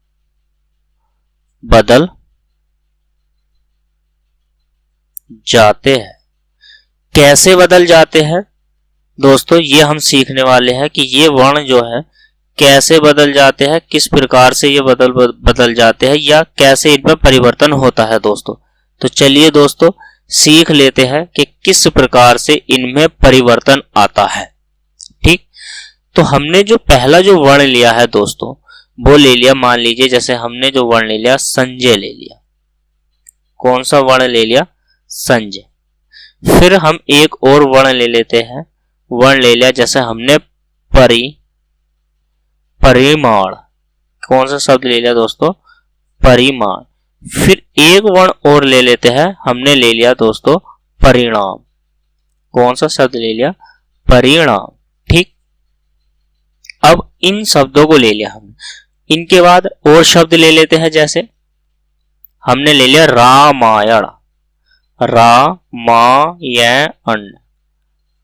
कैसे बदल जाते हैं दोस्तों, ये हम सीखने वाले हैं कि ये वर्ण जो है कैसे बदल जाते हैं, किस प्रकार से ये बदल जाते हैं या कैसे इनमें परिवर्तन होता है दोस्तों। तो चलिए दोस्तों सीख लेते हैं कि किस प्रकार से इनमें परिवर्तन आता है। ठीक, तो हमने जो पहला जो वर्ण लिया है दोस्तों, वो ले लिया, मान लीजिए जैसे हमने जो वर्ण ले लिया संजय ले लिया। कौन सा वर्ण ले लिया? संजय। फिर हम एक और वर्ण ले लेते हैं, वर्ण ले लिया जैसे हमने परिमाण। कौन सा शब्द ले लिया दोस्तों? परिमाण। फिर एक वर्ण और ले लेते हैं, हमने ले लिया दोस्तों परिणाम। कौन सा शब्द ले लिया? परिणाम। ठीक, अब इन शब्दों को ले लिया हमने, इनके बाद और शब्द ले लेते हैं, जैसे हमने ले लिया रामायण।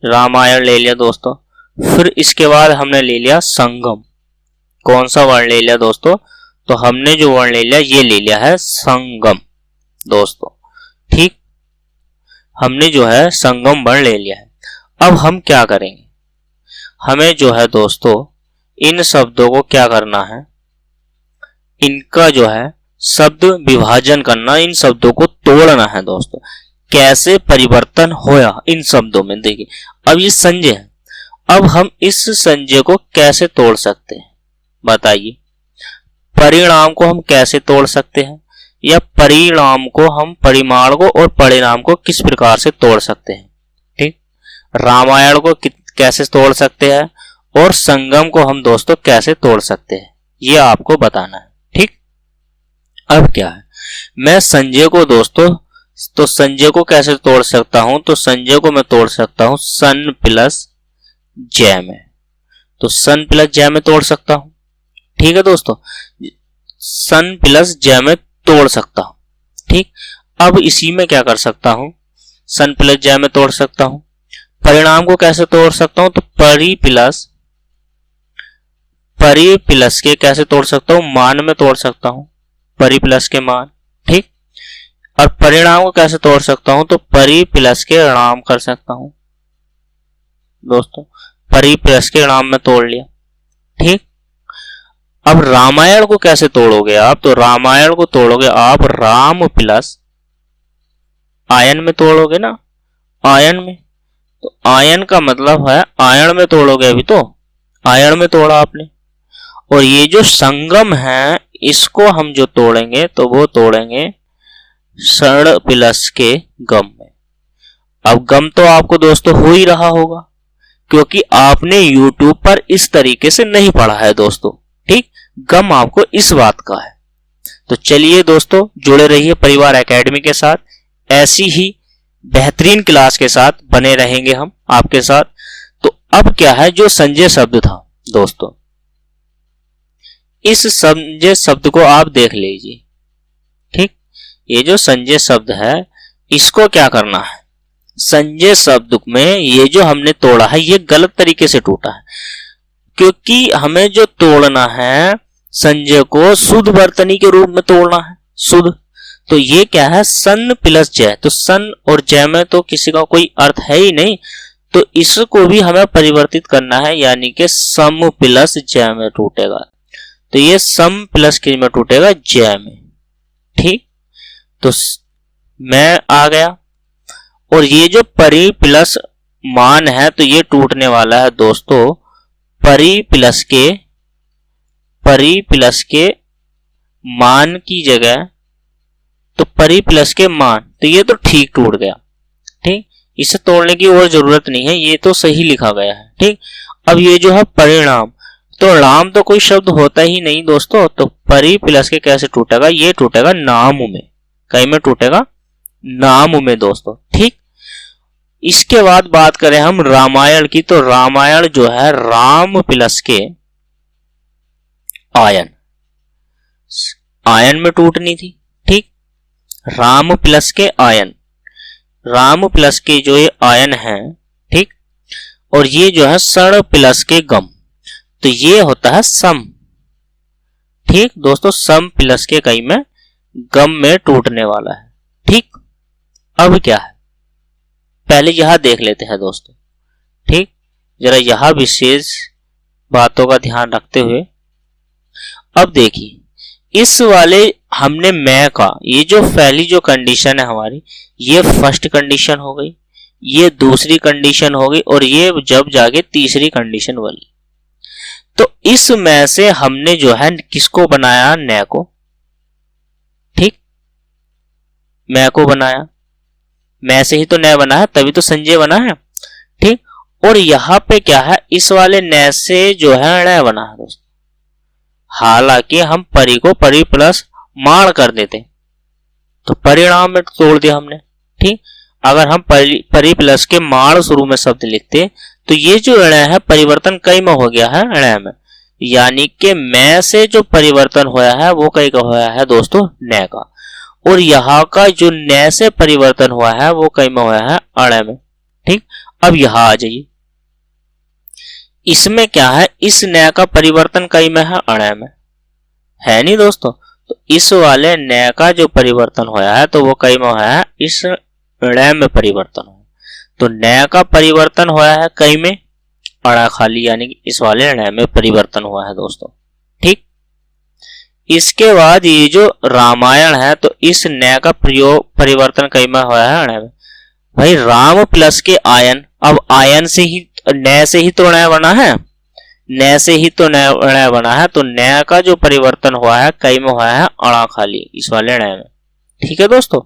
रामायण ले लिया दोस्तों। फिर इसके बाद हमने ले लिया संगम। कौन सा वर्ण ले लिया दोस्तों? तो हमने जो वर्ण ले लिया ये ले लिया है संगम दोस्तों। ठीक, हमने जो है संगम वर्ण ले लिया है। अब हम क्या करेंगे, हमें जो है दोस्तों इन शब्दों को क्या करना है, इनका जो है शब्द विभाजन करना, इन शब्दों को तोड़ना है दोस्तों। कैसे परिवर्तन होया इन शब्दों में, देखिए अब ये संजय है, अब हम इस संजय को कैसे तोड़ सकते हैं बताइए। परिणाम को हम कैसे तोड़ सकते हैं, या परिणाम को हम परिमाण को और परिणाम को किस प्रकार से तोड़ सकते हैं। ठीक, रामायण को कैसे तोड़ सकते हैं और संगम को हम दोस्तों कैसे तोड़ सकते हैं, ये आपको बताना है। ठीक, अब क्या है, मैं संजय को दोस्तों, तो संजय को कैसे तोड़ सकता हूं, तो संजय को मैं तोड़ सकता हूं सन प्लस जय में। तो सन प्लस जय में तोड़ सकता हूं। ठीक है दोस्तों, सन प्लस जय में तोड़ सकता हूं। ठीक, अब इसी में क्या कर सकता हूं, सन प्लस जय में तोड़ सकता हूं। परिणाम को कैसे तोड़ सकता हूं, तो परि प्लस के कैसे तोड़ सकता हूं, मान में तोड़ सकता हूं, परि प्लस के मान। ठीक, और परिणाम को कैसे तोड़ सकता हूं, तो परि प्लस के ऋणाम कर सकता हूं दोस्तों। परि प्लस के ऋणाम में तोड़ लिया। ठीक, अब रामायण को कैसे तोड़ोगे आप, तो रामायण को तोड़ोगे आप राम प्लस आयन में तोड़ोगे ना, आयन में। तो आयन का मतलब है आयन में तोड़ोगे, अभी तो आयन में तोड़ा आपने। और ये जो संगम है इसको हम जो तोड़ेंगे तो वो तोड़ेंगे षण प्लस के गम में। अब गम तो आपको दोस्तों हो ही रहा होगा, क्योंकि आपने YouTube पर इस तरीके से नहीं पढ़ा है दोस्तों। ठीक, गम आपको इस बात का है। तो चलिए दोस्तों जुड़े रहिए परिवार एकेडमी के साथ, ऐसी ही बेहतरीन क्लास के साथ बने रहेंगे हम आपके साथ। तो अब क्या है, जो संजय शब्द था दोस्तों, इस संजय शब्द को आप देख लीजिए। ठीक, ये जो संजय शब्द है इसको क्या करना है, संजय शब्द में ये जो हमने तोड़ा है ये गलत तरीके से टूटा है, क्योंकि हमें जो तोड़ना है संजय को शुद्ध वर्तनी के रूप में तोड़ना है, शुद्ध। तो ये क्या है, सन प्लस जय। तो सन और जय में तो किसी का कोई अर्थ है ही नहीं, तो इसको भी हमें परिवर्तित करना है, यानी कि सम प्लस जय में टूटेगा। तो ये सम प्लस किस में टूटेगा, जय में। ठीक, तो मैं आ गया। और ये जो परि प्लस मान है तो ये टूटने वाला है दोस्तों परि प्लस के मान की जगह, तो परि प्लस के मान, तो ये तो ठीक टूट गया। ठीक, इसे तोड़ने की और जरूरत नहीं है, ये तो सही लिखा गया है। ठीक, अब ये जो है परिणाम, तो राम तो कोई शब्द होता ही नहीं दोस्तों, तो परि प्लस के कैसे टूटेगा, ये टूटेगा नाम में। कहीं में टूटेगा, नाम में दोस्तों। ठीक, इसके बाद बात करें हम रामायण की, तो रामायण जो है राम प्लस के आयन, आयन में टूटनी थी। ठीक, राम प्लस के आयन, राम प्लस के जो ये आयन है, ठीक, और ये जो है सण प्लस के गम, तो ये होता है सम। ठीक दोस्तों, सम प्लस के कई में गम में टूटने वाला है। ठीक, अब क्या है, पहले यहां देख लेते हैं दोस्तों। ठीक, जरा यहां विशेष बातों का ध्यान रखते हुए अब देखिए, इस वाले हमने मैं का, ये जो पहली जो कंडीशन है हमारी, ये फर्स्ट कंडीशन हो गई, ये दूसरी कंडीशन हो गई, और ये जब जाके तीसरी कंडीशन वाली। तो इस मैं से हमने जो है किसको बनाया, न को। ठीक, मैं को बनाया, मैं से ही तो न बना है, तभी तो संजय बना है। ठीक, और यहां पे क्या है, इस वाले न से जो है ण बना है दोस्तों। हालांकि हम परि को परि प्लस मान कर देते तो परिणाम में तोड़ दिया हमने। ठीक, अगर हम परि प्लस के मान शुरू में शब्द लिखते तो ये जो ण है परिवर्तन कई में हो गया है, ण में, यानी कि मैं से जो परिवर्तन होया है वो कई का होया है दोस्तों, न का, और यहाँ का जो न से परिवर्तन हुआ है वो कई में होया है, अण में। ठीक, अब यहां आ जाइए, इसमें क्या है, इस न का परिवर्तन कई में है, अण में है नहीं दोस्तों। तो इस वाले न का जो परिवर्तन होया है तो वो कई में होया है, इस ण में परिवर्तन हो, तो न का परिवर्तन होया है कई में, अड़ा खाली, यानी कि इस वाले ण में परिवर्तन हुआ है दोस्तों। ठीक, इसके बाद ये जो रामायण है तो इस न का प्रयोग परिवर्तन कई में हुआ है, ण में। भाई राम प्लस के आयन, अब आयन से ही, न से ही तो ण बना है, न से ही तो ण बना है, तो न का जो परिवर्तन हुआ है कई में हुआ है, अड़ा खाली, इस वाले ण में। ठीक है दोस्तों,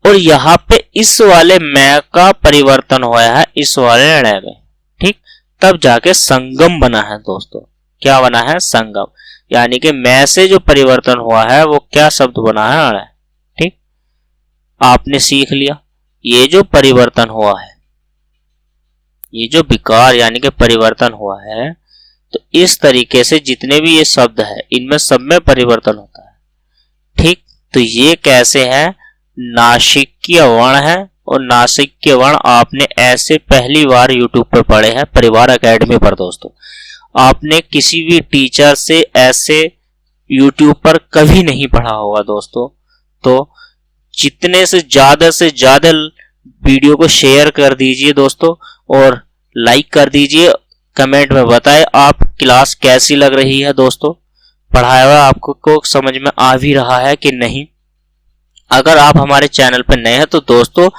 और यहाँ पे इस वाले मैं का परिवर्तन हुआ है इस वाले ण में। ठीक, तब जाके संगम बना है दोस्तों। क्या बना है, संगम, यानी कि मैं से जो परिवर्तन हुआ है वो क्या शब्द बना है, अण। ठीक, आपने सीख लिया, ये जो परिवर्तन हुआ है, ये जो विकार यानी कि परिवर्तन हुआ है, तो इस तरीके से जितने भी ये शब्द है इनमें सब में परिवर्तन होता है। ठीक, तो ये कैसे है, नासिक्य वर्ण है, और नासिक्य वर्ण आपने ऐसे पहली बार YouTube पर पढ़े हैं, परिवार एकेडमी पर दोस्तों। आपने किसी भी टीचर से ऐसे YouTube पर कभी नहीं पढ़ा होगा दोस्तों। तो जितने से ज्यादा वीडियो को शेयर कर दीजिए दोस्तों, और लाइक कर दीजिए, कमेंट में बताएं आप क्लास कैसी लग रही है दोस्तों, पढ़ाया हुआ आपको को समझ में आ भी रहा है कि नहीं। अगर आप हमारे चैनल पर नए हैं तो दोस्तों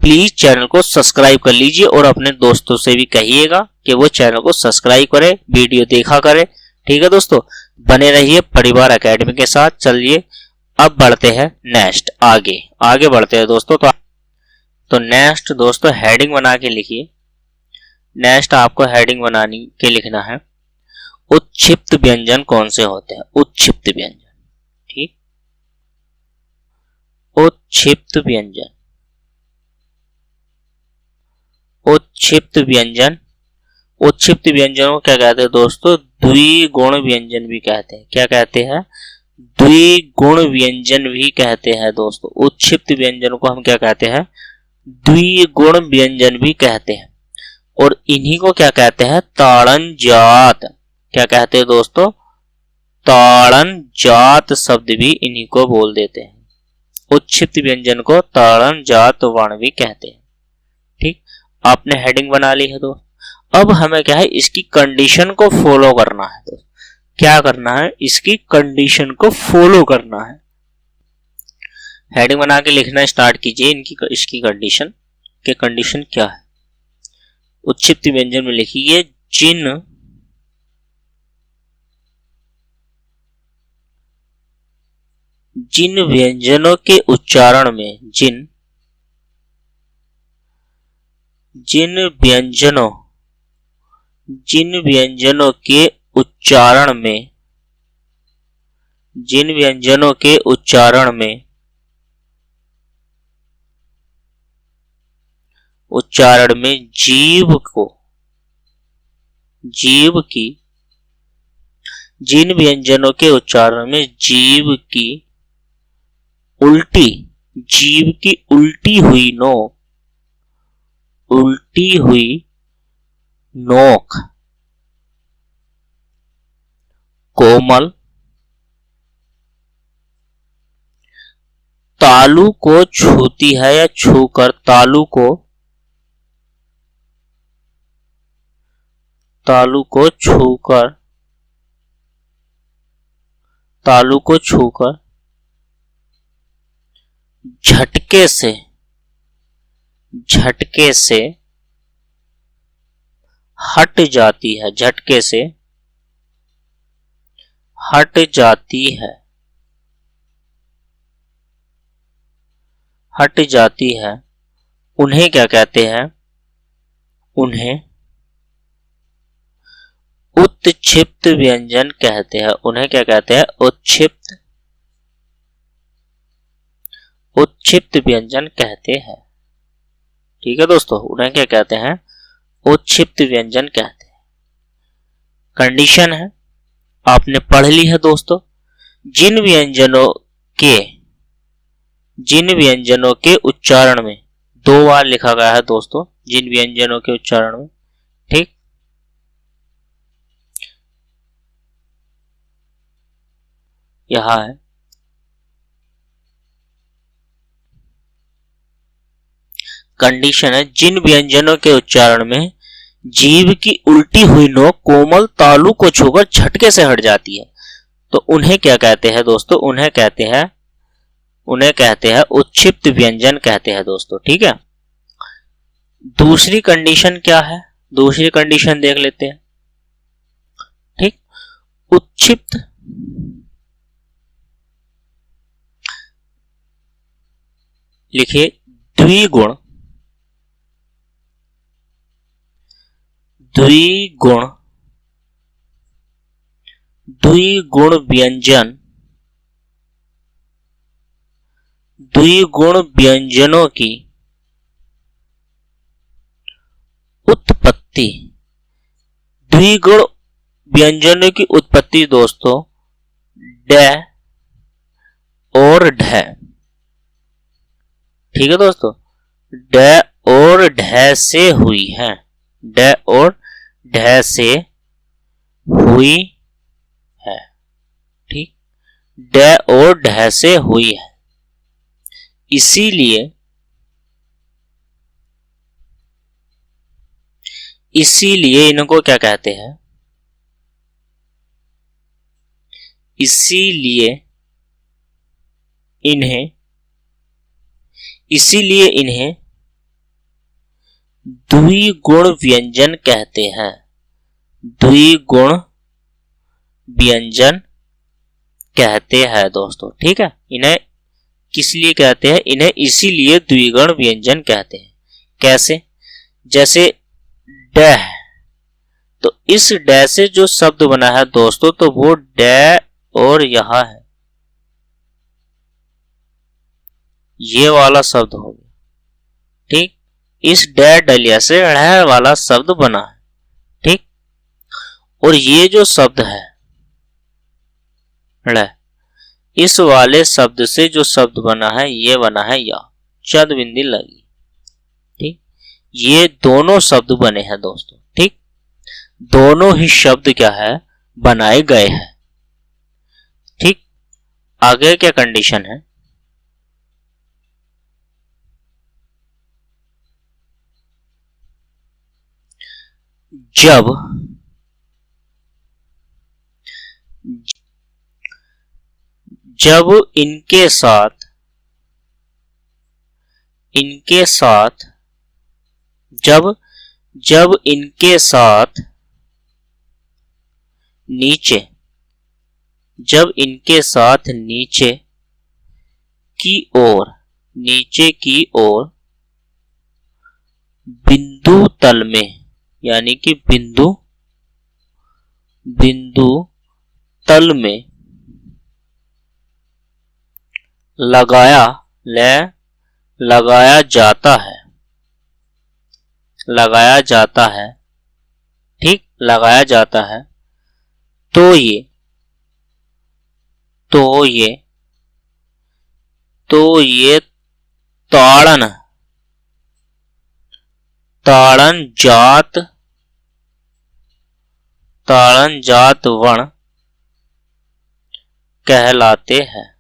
प्लीज चैनल को सब्सक्राइब कर लीजिए, और अपने दोस्तों से भी कहिएगा कि वो चैनल को सब्सक्राइब करें, वीडियो देखा करें। ठीक है दोस्तों, बने रहिए परिवार एकेडमी के साथ। चलिए अब बढ़ते हैं नेक्स्ट, आगे बढ़ते हैं दोस्तों। तो नेक्स्ट दोस्तों हेडिंग बना के लिखिए। नेक्स्ट आपको हेडिंग बनाने के लिखना है, उत्क्षिप्त व्यंजन कौन से होते हैं, उत्क्षिप्त व्यंजन। ठीक, उत्क्षिप्त व्यंजन, उत्क्षिप्त व्यंजन, उत्क्षिप्त व्यंजन को क्या कहते हैं दोस्तों, द्विगुण व्यंजन भी कहते हैं। क्या कहते हैं, द्विगुण व्यंजन भी कहते हैं दोस्तों। उत्क्षिप्त व्यंजन को हम क्या कहते हैं, द्विगुण व्यंजन भी कहते हैं, और इन्हीं को क्या कहते हैं, ताड़न जात। क्या कहते हैं दोस्तों, ताड़न जात शब्द भी इन्हीं को बोल देते हैं। उत्क्षिप्त व्यंजन को ताड़न जात वर्ण भी कहते हैं। ठीक, आपने हेडिंग बना ली है दोस्त। अब हमें क्या है, इसकी कंडीशन को फॉलो करना है दोस्त। क्या करना है, इसकी कंडीशन को फॉलो करना है। हेडिंग बना के लिखना स्टार्ट कीजिए इसकी कंडीशन के कंडीशन क्या है। उच्छिप्त व्यंजन में लिखिए जिन व्यंजनों के उच्चारण में जिन व्यंजनों के उच्चारण में जिन व्यंजनों के उच्चारण में जीव की उल्टी हुई नोक कोमल तालु को छूती है या छूकर तालु को छूकर झटके से हट जाती है उन्हें क्या कहते हैं, उन्हें उत्क्षिप्त व्यंजन कहते हैं। उन्हें क्या कहते हैं, उत्क्षिप्त व्यंजन कहते हैं। ठीक है दोस्तों, उन्हें क्या कहते हैं, उत्क्षिप्त व्यंजन कहते हैं। कंडीशन है, आपने पढ़ ली है दोस्तों। जिन व्यंजनों के उच्चारण में, 2 बार लिखा गया है दोस्तों, जिन व्यंजनों के उच्चारण में, ठीक। यहां है कंडीशन है, जिन व्यंजनों के उच्चारण में जीभ की उल्टी हुई नोक कोमल तालु को छूकर झटके से हट जाती है, तो उन्हें क्या कहते हैं दोस्तों, उन्हें कहते हैं उत्क्षिप्त व्यंजन कहते हैं दोस्तों। ठीक है, दूसरी कंडीशन क्या है, दूसरी कंडीशन देख लेते हैं। ठीक, उत्क्षिप्त लिखिए द्विगुण व्यंजनों की उत्पत्ति, द्विगुण व्यंजनों की उत्पत्ति दोस्तों ड और ढ। ठीक है दोस्तों, ड और ढ से हुई है, ड और ढ से हुई है। ठीक, ड और ढ से हुई है, इसीलिए इनको क्या कहते हैं, इसीलिए इन्हें द्विगुण व्यंजन कहते हैं, द्विगुण व्यंजन कहते हैं दोस्तों। ठीक है, इन्हें किस लिए कहते हैं, इन्हें इसीलिए द्विगुण व्यंजन कहते हैं। कैसे, जैसे ड, तो इस ड से जो शब्द बना है दोस्तों, तो वो ड और यहां है, ये वाला शब्द हो गया। ठीक, इस ड डलिया से ढ़ वाला शब्द बना है। ठीक, और ये जो शब्द है ढ़, इस वाले शब्द से जो शब्द बना है, ये बना है या, चद बिंदी लगी। ठीक, ये दोनों शब्द बने हैं दोस्तों। ठीक, दोनों ही शब्द क्या है, बनाए गए हैं। ठीक, आगे क्या कंडीशन है, जब इनके साथ जब इनके साथ नीचे की ओर बिंदु तल में, यानी कि बिंदु तल में लगाया जाता है, ठीक, लगाया जाता है, तो ये ताड़नजात वर्ण कहलाते हैं।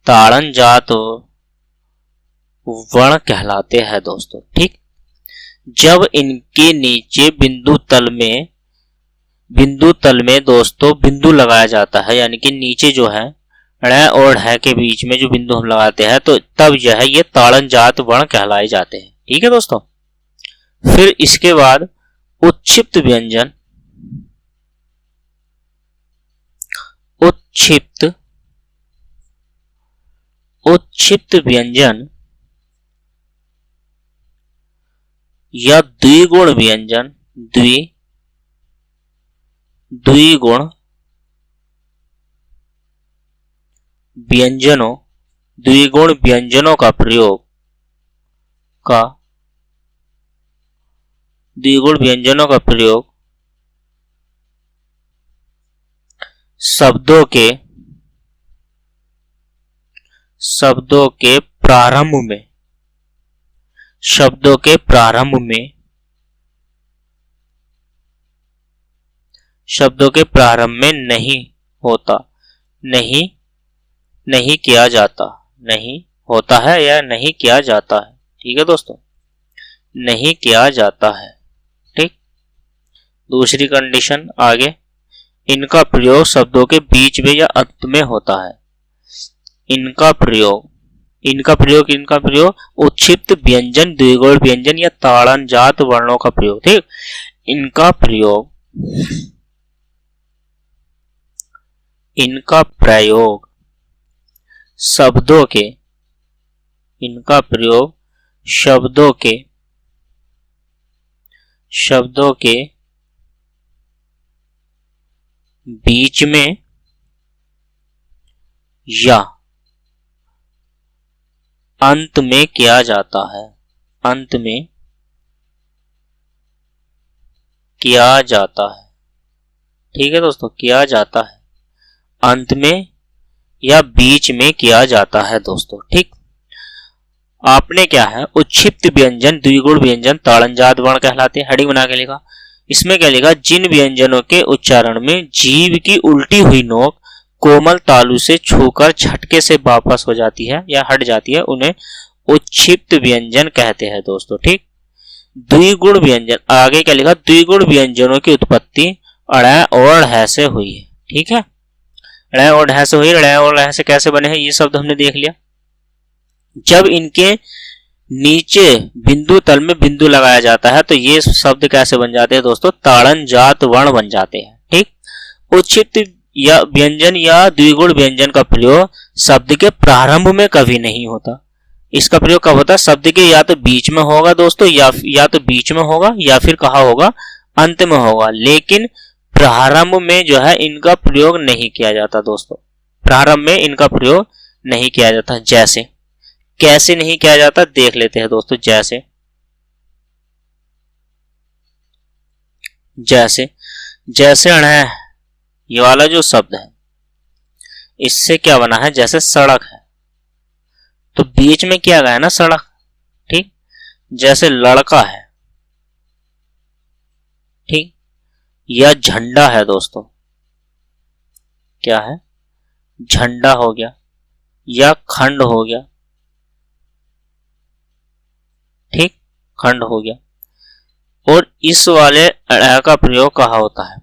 ताड़नजात वर्ण कहलाते हैं दोस्तों, ठीक। जब इनके नीचे बिंदु तल में दोस्तों बिंदु लगाया जाता है, यानी कि नीचे जो है ड़ और ढ के बीच में जो बिंदु हम लगाते हैं, तो तब ये ताड़नजात वर्ण कहलाए जाते हैं, ठीक है दोस्तों। फिर इसके बाद उत्क्षिप्त व्यंजन, उत्क्षिप्त व्यंजन या द्विगुण व्यंजन, द्विगुण व्यंजनों का प्रयोग शब्दों के प्रारंभ में नहीं किया जाता, नहीं होता है या नहीं किया जाता है, ठीक है दोस्तों, नहीं किया जाता है, ठीक। दूसरी कंडीशन आगे, इनका प्रयोग शब्दों के बीच में या अंत में होता है। इनका प्रयोग उत्क्षिप्त व्यंजन, द्विगुण व्यंजन या ताड़नजात वर्णों का प्रयोग, ठीक। इनका प्रयोग शब्दों के बीच में या अंत में किया जाता है, ठीक है दोस्तों, किया जाता है, अंत में या बीच में किया जाता है दोस्तों, ठीक। आपने क्या है, उत्क्षिप्त व्यंजन, द्विगुण व्यंजन, ताड़नजात वर्ण कहलाते हैं, हेडिंग बना के लिखा। इसमें क्या लिखा, जिन व्यंजनों के उच्चारण में जीभ की उल्टी हुई नोक कोमल तालु से छूकर झटके से वापस हो जाती है या हट जाती है, उन्हें उत्क्षिप्त व्यंजन कहते हैं दोस्तों, ठीक। द्विगुण व्यंजन, आगे क्या लिखा, द्विगुण व्यंजनों की उत्पत्ति अड़ और ढ से हुई है, ठीक है। ड़ और ढ से हुई, ड़ और ढ से कैसे बने हैं ये शब्द हमने देख लिया। जब इनके नीचे बिंदु तल में बिंदु लगाया जाता है तो ये शब्द कैसे बन जाते हैं दोस्तों, ताड़नजात वर्ण बन जाते हैं, ठीक। उत्क्षिप्त या व्यंजन या द्विगुण व्यंजन का प्रयोग शब्द के प्रारंभ में कभी नहीं होता। इसका प्रयोग कब होता है, शब्द के या तो बीच में होगा दोस्तों, या तो बीच में होगा या फिर कहा होगा, अंत में होगा, लेकिन प्रारंभ में जो है इनका प्रयोग नहीं किया जाता दोस्तों, प्रारंभ में इनका प्रयोग नहीं किया जाता। जैसे, कैसे नहीं किया जाता देख लेते हैं दोस्तों। जैसे अण, ये वाला जो शब्द है इससे क्या बना है, जैसे सड़क है तो बीच में क्या गया ना सड़क, ठीक। जैसे लड़का है, ठीक, या झंडा है दोस्तों, क्या है, झंडा हो गया या खंड हो गया, ठीक, खंड हो गया। और इस वाले अ का प्रयोग कहाँ होता है,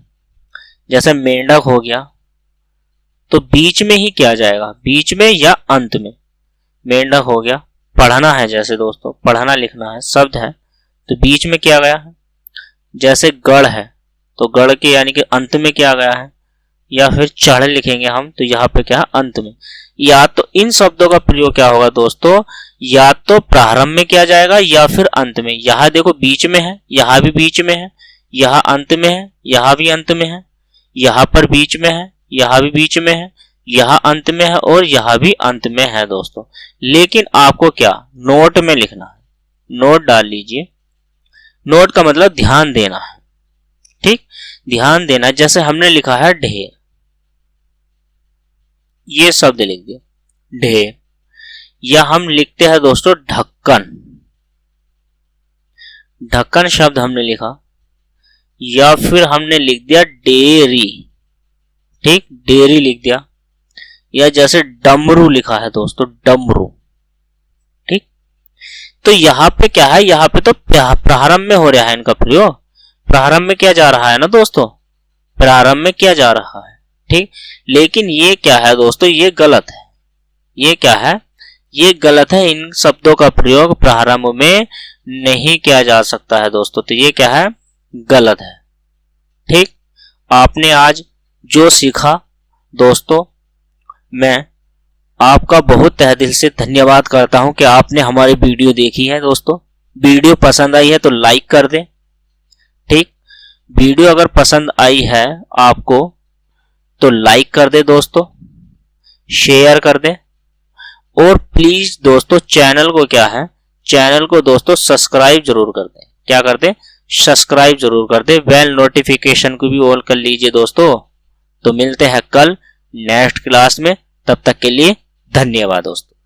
जैसे मेंढक हो गया, तो बीच में ही क्या जाएगा, बीच में या अंत में। मेंढक हो गया, पढ़ना है जैसे दोस्तों, पढ़ना लिखना है, शब्द है, तो बीच में क्या गया है। जैसे गढ़ है तो गढ़ के यानी कि अंत में क्या गया है, या फिर चढ़ लिखेंगे हम तो यहाँ पे क्या है, अंत में। या तो इन शब्दों का प्रयोग क्या होगा दोस्तों, या तो प्रारंभ में क्या जाएगा या फिर अंत में। यहाँ देखो बीच में है, यहाँ भी बीच में है, यहाँ अंत में है, यहाँ भी अंत में है, यहाँ पर बीच में है, यहाँ भी बीच में है, यहाँ अंत में है और यहाँ भी अंत में है दोस्तों। लेकिन आपको क्या नोट में लिखना है, नोट डाल लीजिए। नोट का मतलब ध्यान देना है, ठीक, ध्यान देना। जैसे हमने लिखा है ढेर, ये शब्द लिख दिया ढेर, या हम लिखते हैं दोस्तों ढक्कन, ढक्कन शब्द हमने लिखा, या फिर हमने लिख दिया डेयरी, ठीक, डेयरी लिख दिया। या जैसे डमरू लिखा है दोस्तों, डमरू, ठीक। तो यहां पे क्या है, यहां पे तो प्रारंभ में हो रहा है इनका प्रयोग, प्रारंभ में क्या जा रहा है ना दोस्तों, प्रारंभ में क्या जा रहा है, ठीक। लेकिन ये क्या है दोस्तों, ये गलत है, ये क्या है, ये गलत है। इन शब्दों का प्रयोग प्रारंभ में नहीं किया जा सकता है दोस्तों, तो ये क्या है, गलत है, ठीक। आपने आज जो सीखा दोस्तों, मैं आपका बहुत तहे दिल से धन्यवाद करता हूं कि आपने हमारी वीडियो देखी है दोस्तों। वीडियो पसंद आई है तो लाइक कर दें, ठीक। वीडियो अगर पसंद आई है आपको तो लाइक कर दे दोस्तों, शेयर कर दे, और प्लीज दोस्तों चैनल को क्या है, चैनल को दोस्तों सब्सक्राइब जरूर कर दें। क्या कर दें, सब्सक्राइब जरूर कर दे, बेल नोटिफिकेशन को भी ऑल कर लीजिए दोस्तों। तो मिलते हैं कल नेक्स्ट क्लास में, तब तक के लिए धन्यवाद दोस्तों।